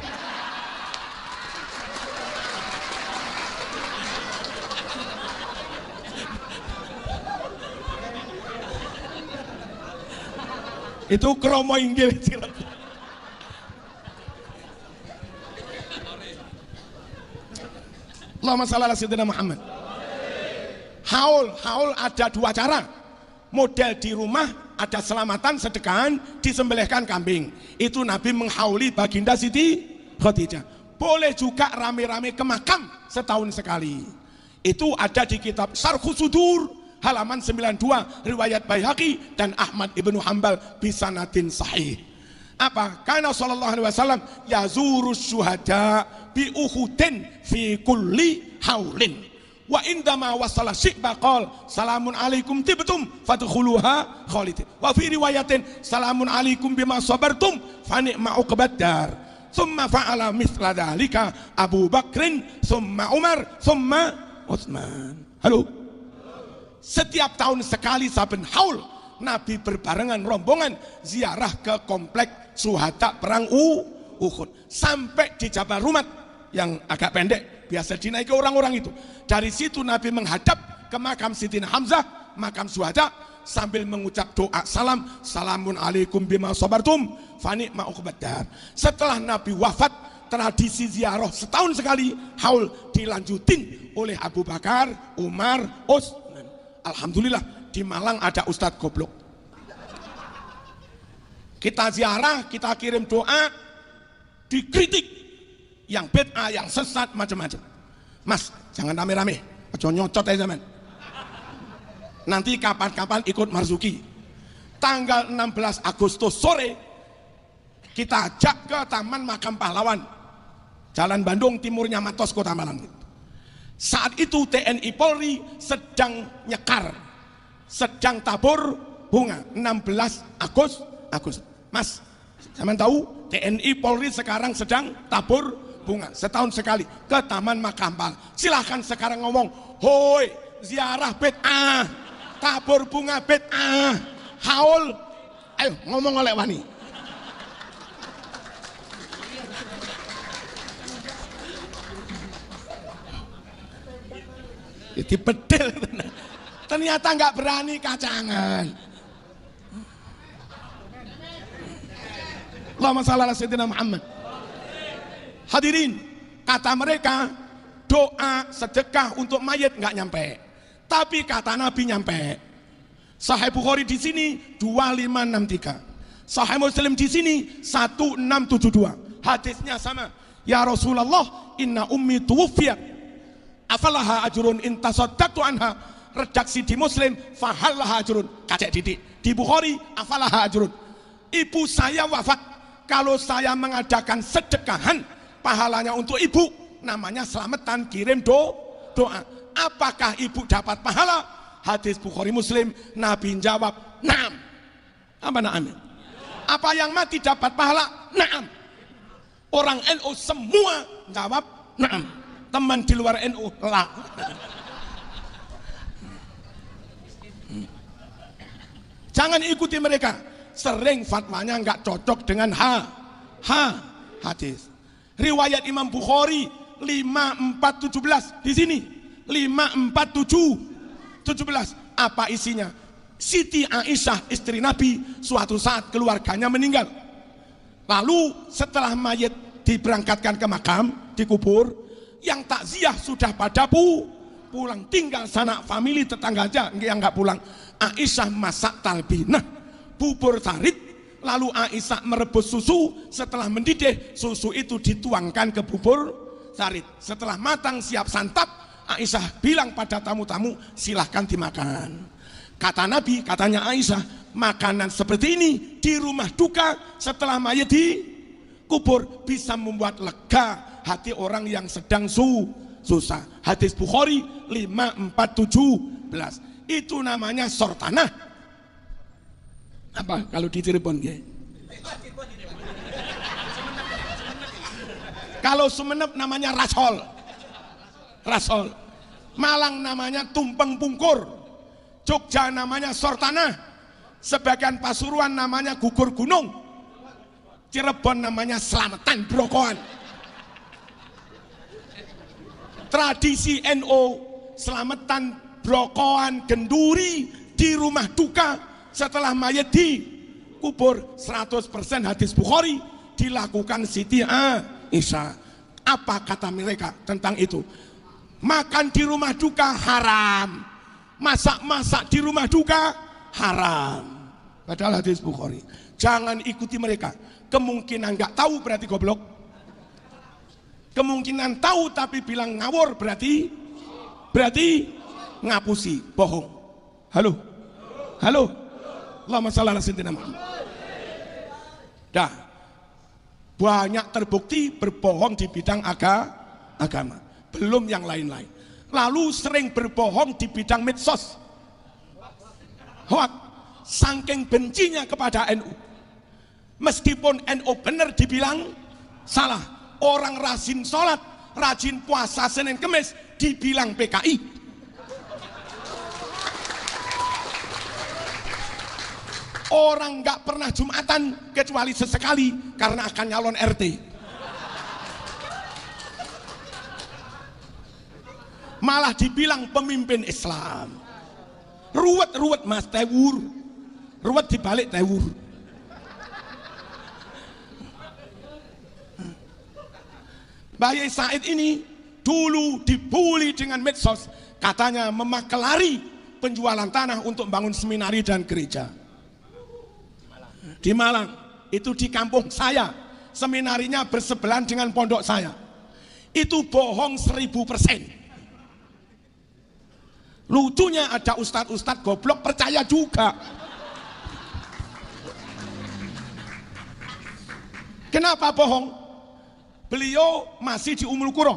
Itu kromo inggil Cirebon. Allahumma shalli ala sayyidina Muhammad. Haul ada dua cara. Model di rumah ada selamatan, sedekahan, disembelihkan kambing. Itu Nabi menghauli baginda Siti Khadijah. Boleh juga rame-rame ke makam setahun sekali. Itu ada di kitab Syarhus Sudur halaman 92 riwayat Baihaqi dan Ahmad ibnu Hambal bisanadin sahih. Apa? Karena sallallahu alaihi wasallam yazurus syuhada bi Uhudin fi kulli haulin. Wa indama wasala syi'ba qol salamun alaikum tibtum fadkhuluha khalidin. Wa fi riwayatin salamun alaikum bima sabartum fa ni'ma uqbad dar. Thumma fa'ala mithla dzalika Abu Bakrin, thumma Umar, thumma Utsman. Halo. Setiap tahun sekali saben haul Nabi berbarengan rombongan ziarah ke komplek syuhada perang Uhud sampai di Jabal Rumat yang agak pendek biasa dinaiki orang-orang itu. Dari situ Nabi menghadap ke makam Sidina Hamzah, makam syuhada, sambil mengucap doa salam, salamun alaikum bima sabartum fani ma'uqbad dar. Setelah Nabi wafat, tradisi ziarah setahun sekali haul dilanjutin oleh Abu Bakar, Umar, Utsman. Alhamdulillah di Malang ada Ustadz goblok. Kita ziarah, kita kirim doa, dikritik yang bid'ah, yang sesat, macam-macam. Mas, jangan rame-rame, aja nyocot aja zaman. Nanti kapan-kapan ikut Marzuki. Tanggal 16 Agustus sore kita ajak ke Taman Makam Pahlawan, Jalan Bandung, timurnya Matos, Kota Malang. Saat itu TNI Polri sedang nyekar, sedang tabur bunga 16 Agustus. Mas, zaman tahu TNI Polri sekarang sedang tabur bunga setahun sekali ke Taman Makam Pahlawan. Silahkan sekarang ngomong, hoi ziarah bid'ah, tabur bunga bid'ah, haul Ayo ngomong oleh wani. Jadi bedil. Ternyata nggak berani kacangan. Allahumma shalli ala sayyidina Muhammad. Hadirin, kata mereka doa sedekah untuk mayit nggak nyampe, tapi kata Nabi nyampe. Sahih Bukhari di sini 2563, Sahih Muslim di sini 1672. Hadisnya sama. Ya Rasulullah, inna ummi tuwfiyat, afalaha ajrun in tasaddaqtu anha. Redaksi di Muslim, fahallaha ajrun. Kacek didik. Di Bukhari, afalaha ajrun. Ibu saya wafat. Kalau saya mengadakan sedekahan, pahalanya untuk ibu, namanya selamatan, kirim doa. Apakah ibu dapat pahala? Hadis Bukhari Muslim, Nabi jawab, na'am. Apa na'am? Apa yang mati dapat pahala? Na'am. Orang NU semua jawab, na'am. Teman di luar NU, lah. Jangan ikuti mereka. Sering fatwanya nggak cocok dengan hadis. Riwayat Imam Bukhari 5417 di sini 5417. Apa isinya? Siti Aisyah istri Nabi suatu saat keluarganya meninggal. Lalu setelah mayat diberangkatkan ke makam, dikubur, yang takziah sudah pada pulang, tinggal sanak famili tetangga aja yang nggak pulang. Aisyah masak talbinah, bubur sarit, lalu Aisyah merebus susu. Setelah mendidih, susu itu dituangkan ke bubur sarit. Setelah matang siap santap, Aisyah bilang pada tamu-tamu, silahkan dimakan. Kata Nabi, katanya Aisyah, makanan seperti ini di rumah duka setelah mayat dikubur bisa membuat lega hati orang yang sedang susah. Hadis Bukhari 5417. Itu namanya sortanah. Apa kalau di Cirebon ya? Kalau Sumenep namanya rasol. Malang namanya tumpeng pungkur. Jogja namanya sortanah. Sebagian Pasuruan namanya gugur gunung. Cirebon namanya selamatan brokoan. Tradisi NU selamatan brokoan genduri di rumah duka. Setelah mayat dikubur, 100% hadis Bukhari dilakukan Siti Aisyah. Apa kata mereka tentang itu? Makan di rumah duka haram, masak-masak di rumah duka haram. Padahal hadis Bukhari. Jangan ikuti mereka. Kemungkinan nggak tahu berarti goblok. Kemungkinan tahu tapi bilang ngawur berarti ngapusi, bohong. Halo. Allahumma shalli ala sayyidina Muhammad. Dah, banyak terbukti berbohong di bidang agama. Belum yang lain-lain. Lalu sering berbohong di bidang medsos. Hoak. Saking bencinya kepada NU. Meskipun NU benar dibilang salah. Orang rajin sholat, rajin puasa Senin Kemis dibilang PKI. Orang nggak pernah Jumatan kecuali sesekali karena akan nyalon RT. Malah dibilang pemimpin Islam. Ruwet mas, tewur. Ruwet dibalik tewur. Bayi Said ini dulu dibully dengan medsos. Katanya memakelari penjualan tanah untuk bangun seminari dan gereja. Di Malang, itu di kampung saya, seminarinya bersebelahan dengan pondok saya. Itu bohong 1000%. Lucunya ada ustadz-ustadz goblok percaya juga. Kenapa bohong? Beliau masih di Ummul Qura,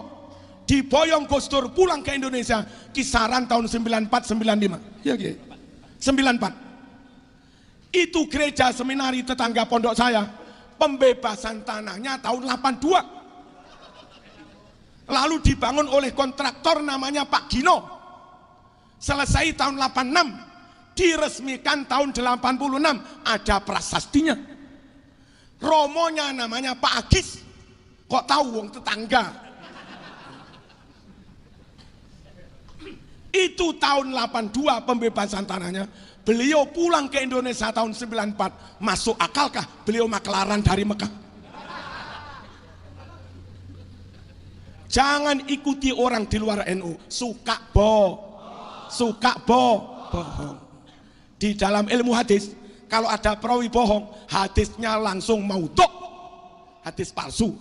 diboyong Gus Dur pulang ke Indonesia kisaran tahun 94-95. Ya, 94. Itu gereja seminari tetangga pondok saya, pembebasan tanahnya tahun 82. Lalu dibangun oleh kontraktor namanya Pak Gino. Selesai tahun 86, diresmikan tahun 86, ada prasastinya. Romonya namanya Pak Agis. Kok tahu wong tetangga? Itu tahun 82 pembebasan tanahnya. Beliau pulang ke Indonesia tahun 94. Masuk akalkah beliau maklaran dari Mekah? Jangan ikuti orang di luar NU. Suka bohong. Di dalam ilmu hadis, kalau ada perawi bohong, hadisnya langsung maudhu', hadis palsu.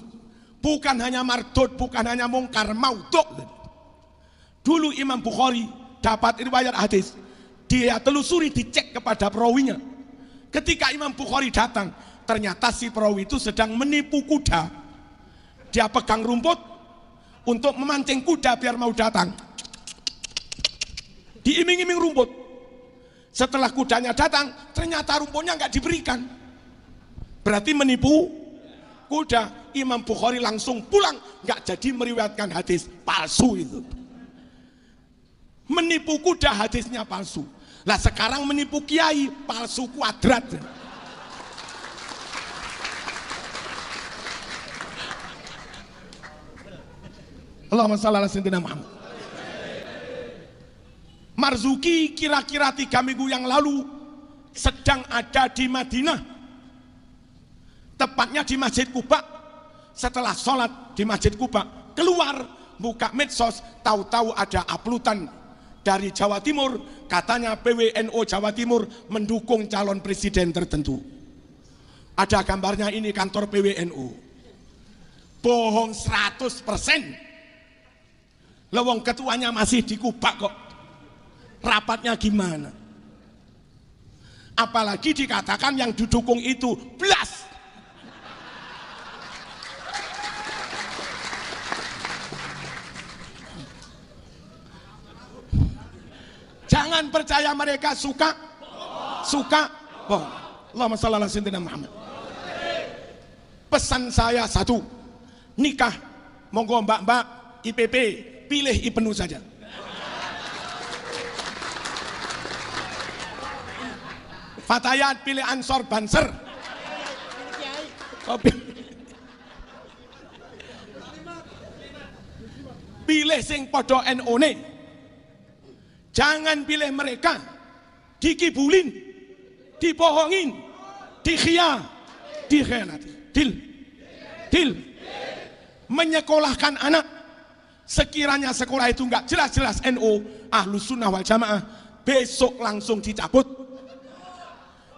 Bukan hanya mardud, bukan hanya mungkar, maudhu'. Dulu Imam Bukhari dapat riwayat hadis, dia telusuri, dicek kepada perawinya. Ketika Imam Bukhari datang, ternyata si perawi itu sedang menipu kuda. Dia pegang rumput untuk memancing kuda biar mau datang. Diiming-iming rumput. Setelah kudanya datang, ternyata rumputnya nggak diberikan. Berarti menipu kuda. Imam Bukhari langsung pulang, nggak jadi meriwayatkan hadis palsu itu. Menipu kuda, hadisnya palsu. Lah sekarang menipu kiai, palsu kuadrat. Allahumma shalli ala sayyidina Muhammad. Marzuki kira-kira 3 minggu yang lalu sedang ada di Madinah, tepatnya di Masjid Quba. Setelah sholat di Masjid Quba, keluar buka medsos, tahu-tahu ada uploadan dari Jawa Timur, katanya PWNO Jawa Timur mendukung calon presiden tertentu. Ada gambarnya, ini kantor PWNO. Bohong 100%. Lewong ketuanya masih di Kuba kok. Rapatnya gimana? Apalagi dikatakan yang didukung itu blas. Jangan percaya mereka suka bohong. Allahumma shalli ala sayyidina Muhammad. Pesan saya satu, nikah monggo mbak-mbak IPP pilih IPNU saja. Fatayat pilih Ansor Banser. Pilih sing podo NU ne. Jangan pilih mereka, dikibulin, dibohongin, dikhianati. Dil. Menyekolahkan anak, sekiranya sekolah itu enggak jelas-jelas NU, Ahlus Sunnah wal Jamaah, besok langsung dicabut.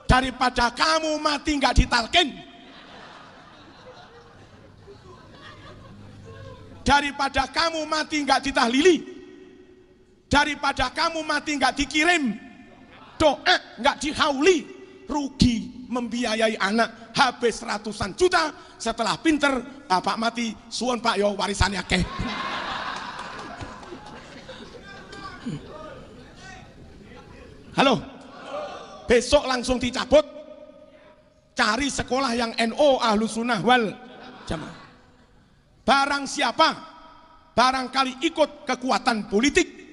Daripada kamu mati enggak ditalkin, daripada kamu mati enggak ditahlili, daripada kamu mati nggak dikirim doa, nggak dihauli, rugi membiayai anak habis ratusan juta. Setelah pinter bapak mati, suwun pak yo warisannya akeh. Halo, besok langsung dicabut. Cari sekolah yang NU Ahlus Sunnah wal Jamaah. Barang siapa barangkali ikut kekuatan politik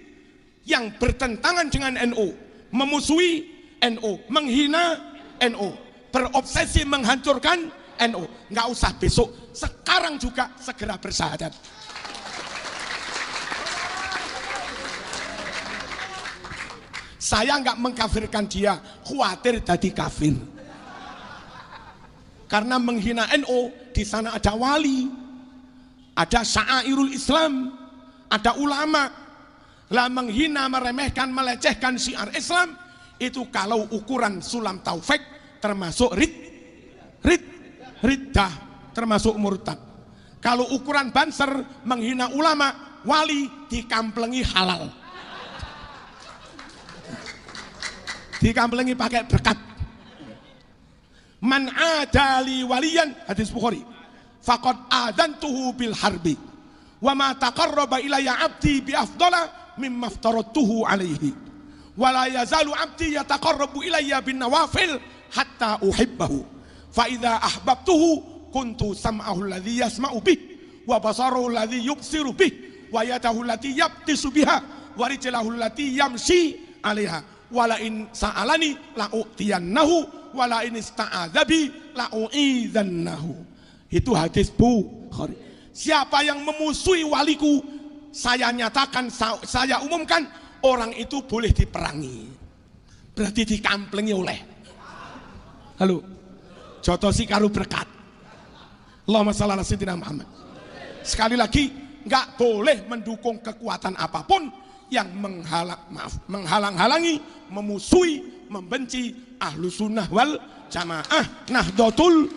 yang bertentangan dengan NU, memusuhi NU, menghina NU, berobsesi menghancurkan NU, nggak usah besok, sekarang juga segera bersyahadat. Saya nggak mengkafirkan dia, khawatir jadi kafir. Karena menghina NU, di sana ada wali, ada sya'airul Islam, ada ulama. Lah menghina, meremehkan, melecehkan syiar Islam, itu kalau ukuran sulam taufik termasuk riddah, termasuk murtad. Kalau ukuran banser menghina ulama, wali, dikamplengi halal, dikamplengi pakai berkat. Man adali waliyan, hadis Bukhari, faqad adantuhu bil harbi wa ma taqarraba ilayya abdi bi afdala mimma aftaratuhu alaihi wa la yazalu abdi yataqarrabu ilayya bin nawafil hatta uhibbahu fa idza ahbabtuhu kuntu sam'ahu alladhi yasma'u bih wa basarahu alladhi yubsiru bih wa yadahu allati yabtisu biha wa rijlahu allati yamshi 'alaiha wala in sa'alani la'utiyannahu wala in ista'adzabi la'u'idzannahu. Itu hadis Bukhari. Siapa yang memusuhi waliku, saya nyatakan, saya umumkan, orang itu boleh diperangi. Berarti dikamplengi oleh. Halo, jotosi karo berkat. Allahumma shalli ala sayyidina Muhammad. Sekali lagi, nggak boleh mendukung kekuatan apapun yang menghalang-halangi, memusuhi, membenci ahlu sunnah wal jamaah, nahdlatul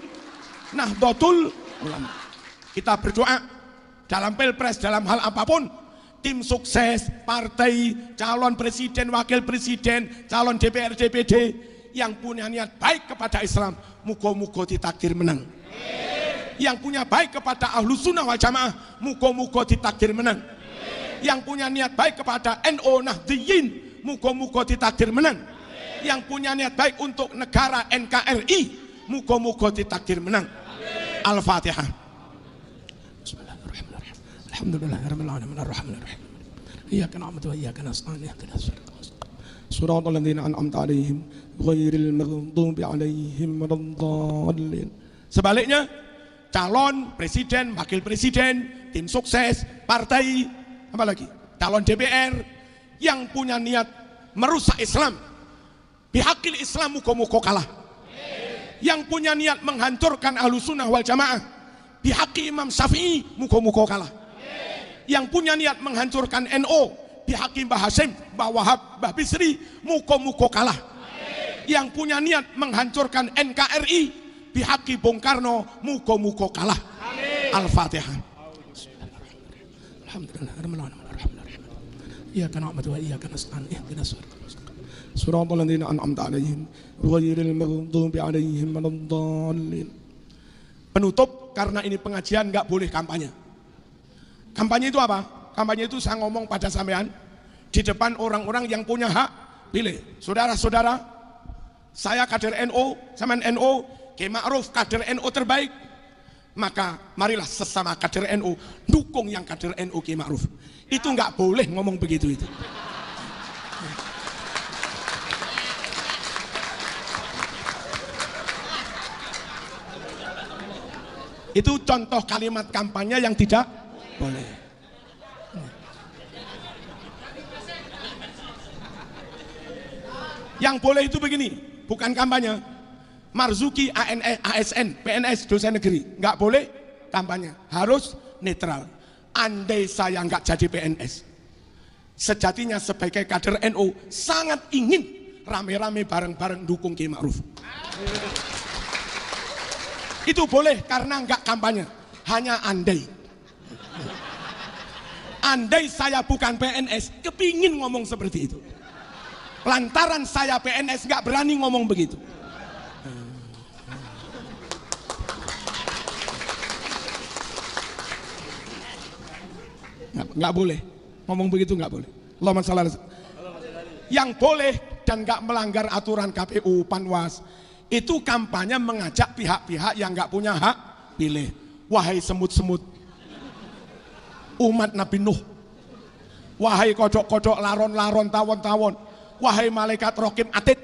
ulama. Kita berdoa dalam pilpres, dalam hal apapun, tim sukses, partai, calon presiden, wakil presiden, calon DPR, DPD yang punya niat baik kepada Islam, muga-muga ditakdir menang. Yang punya baik kepada ahlu sunnah wal jamaah, muga-muga ditakdir menang. Yang punya niat baik kepada NU Nahdliyin, muga-muga ditakdir menang. Yang punya niat baik untuk negara NKRI, muga-muga ditakdir menang. Al-Fatihah. Bismillahirrahmanirrahim. Alhamdulillahirabbil alamin arrahmanir rahim. Iyyaka na'budu wa iyyaka nasta'in ihdinas siratal ladzina an'amta 'alaihim ghairil maghdubi 'alaihim waladdallin. Sebaliknya, calon presiden, wakil presiden, tim sukses, partai, apalagi calon DPR yang punya niat merusak Islam, bihaqil Islam, muga-muga kalah. Yang punya niat menghancurkan ahlu sunnah wal jamaah, bihaqi Imam Syafi'i, muga-muga kalah. Yang punya niat menghancurkan NU, bihaqi Mbah Hasyim, Mbah Wahab, Mbah Bisri, muga-muga kalah. Yang punya niat menghancurkan NKRI, bihaqi Bung Karno, muga-muga kalah. Al-Fatihah. Alhamdulillahirrahmanirrahim. Iyyaka na'budu wa iyyaka nasta'in ihdinas siratal ladzina an'amta 'alaihim ghairil maghdubi 'alaihim waladdallin. Penutup, karena ini pengajian nggak boleh kampanye. Kampanye itu apa? Kampanye itu saya ngomong pada sampean di depan orang-orang yang punya hak pilih. Saudara-saudara, saya kader NU, sampean NU, Kiai Ma'ruf kader NU terbaik, maka marilah sesama kader NU dukung yang kader NU Kiai Ma'ruf. Itu nggak boleh ngomong begitu itu. Itu contoh kalimat kampanye yang tidak boleh. Yang boleh itu begini, bukan kampanye. Marzuki ASN, PNS, dosen negeri, nggak boleh kampanye, harus netral. Andai saya nggak jadi PNS, sejatinya sebagai kader NU sangat ingin rame-rame bareng-bareng dukung Kiai Ma'ruf. Itu boleh karena nggak kampanye, hanya andai. Andai saya bukan PNS, kepingin ngomong seperti itu. Lantaran saya PNS nggak berani ngomong begitu. Nggak boleh ngomong begitu, nggak boleh. Allahumma shalli ala sayyidina. Yang boleh dan nggak melanggar aturan KPU, Panwas, itu kampanye mengajak pihak-pihak yang nggak punya hak pilih. Wahai semut-semut umat Nabi Nuh, wahai kodok-kodok, laron-laron, tawon-tawon, wahai malaikat Raqib Atid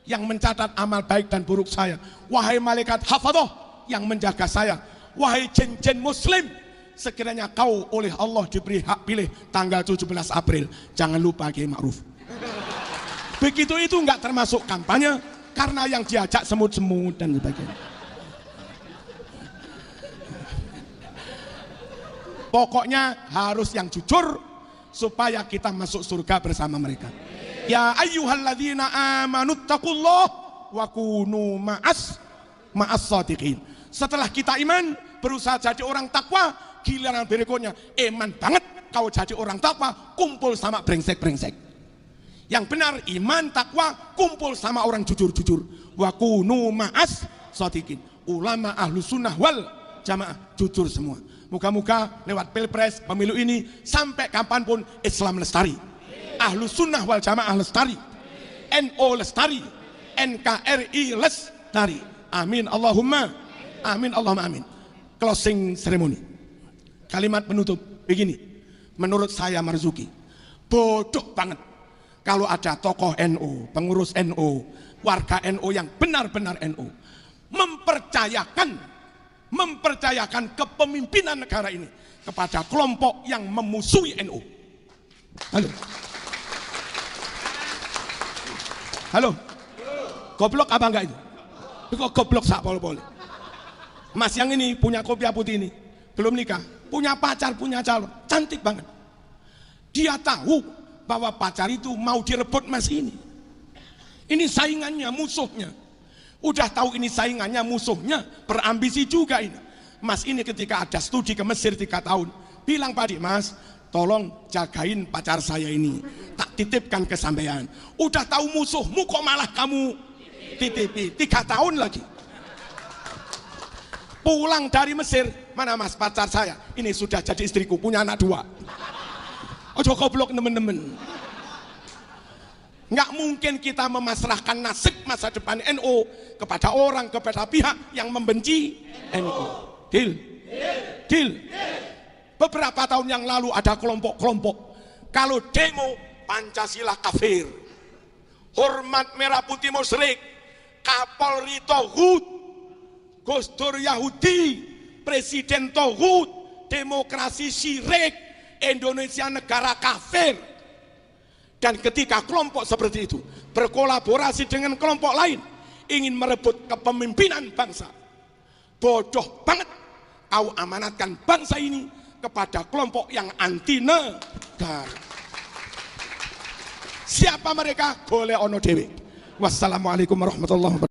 yang mencatat amal baik dan buruk saya, wahai malaikat Hafadhah yang menjaga saya, wahai jin-jin muslim, sekiranya kau oleh Allah diberi hak pilih tanggal 17 April, jangan lupa Kiai Ma'ruf. Begitu itu nggak termasuk kampanye, karena yang diajak semut-semut dan sebagainya. Pokoknya harus yang jujur supaya kita masuk surga bersama mereka. Ya ayyuhalladzina amanuttaqullah wa kunu ma'as shadiqin. Setelah kita iman, berusaha jadi orang takwa, giliran berikutnya iman banget kau jadi orang takwa, kumpul sama brengsek-brengsek. Yang benar iman takwa kumpul sama orang jujur-jujur. Wa kunu ma'as shadiqin. Ulama ahlu sunnah wal jamaah jujur semua. Moga-moga lewat pilpres pemilu ini sampai kapanpun Islam lestari, ahlu sunnah wal jamaah lestari, NU lestari, NKRI lestari. Amin Allahumma amin, Allahumma amin. Closing ceremony, kalimat penutup begini. Menurut saya Marzuki bodoh banget kalau ada tokoh NU, pengurus NU, warga NU yang benar-benar NU mempercayakan kepemimpinan negara ini kepada kelompok yang memusuhi NU. Halo, goblok apa enggak itu? Kok goblok sak pol-pol. Mas yang ini punya kopiah putih ini, belum nikah, punya pacar, punya calon, cantik banget. Dia tahu bahwa pacar itu mau direbut mas ini. Ini saingannya, musuhnya. Udah tahu ini saingannya, musuhnya, berambisi juga ini. Mas ini ketika ada studi ke Mesir 3 tahun, bilang Pak Mas, tolong jagain pacar saya ini, tak titipkan ke sampean. Udah tahu musuhmu kok malah kamu titipi, 3 tahun lagi. Pulang dari Mesir, mana Mas pacar saya? Ini sudah jadi istriku, punya anak 2. Ojo goblok temen-temen. Nggak mungkin kita memasrahkan nasib masa depan NU kepada orang, kepada pihak yang membenci NU. Deal? Beberapa tahun yang lalu ada kelompok-kelompok, kalau demo Pancasila kafir, hormat merah putih musyrik, Kapolri tohut, Gus Dur Yahudi, Presiden tohut, demokrasi syirik, Indonesia negara kafir. Dan ketika kelompok seperti itu berkolaborasi dengan kelompok lain ingin merebut kepemimpinan bangsa, bodoh banget kau amanatkan bangsa ini kepada kelompok yang anti negara. Siapa mereka? Boleh ono dewe. Wassalamualaikum warahmatullahi wabarakatuh.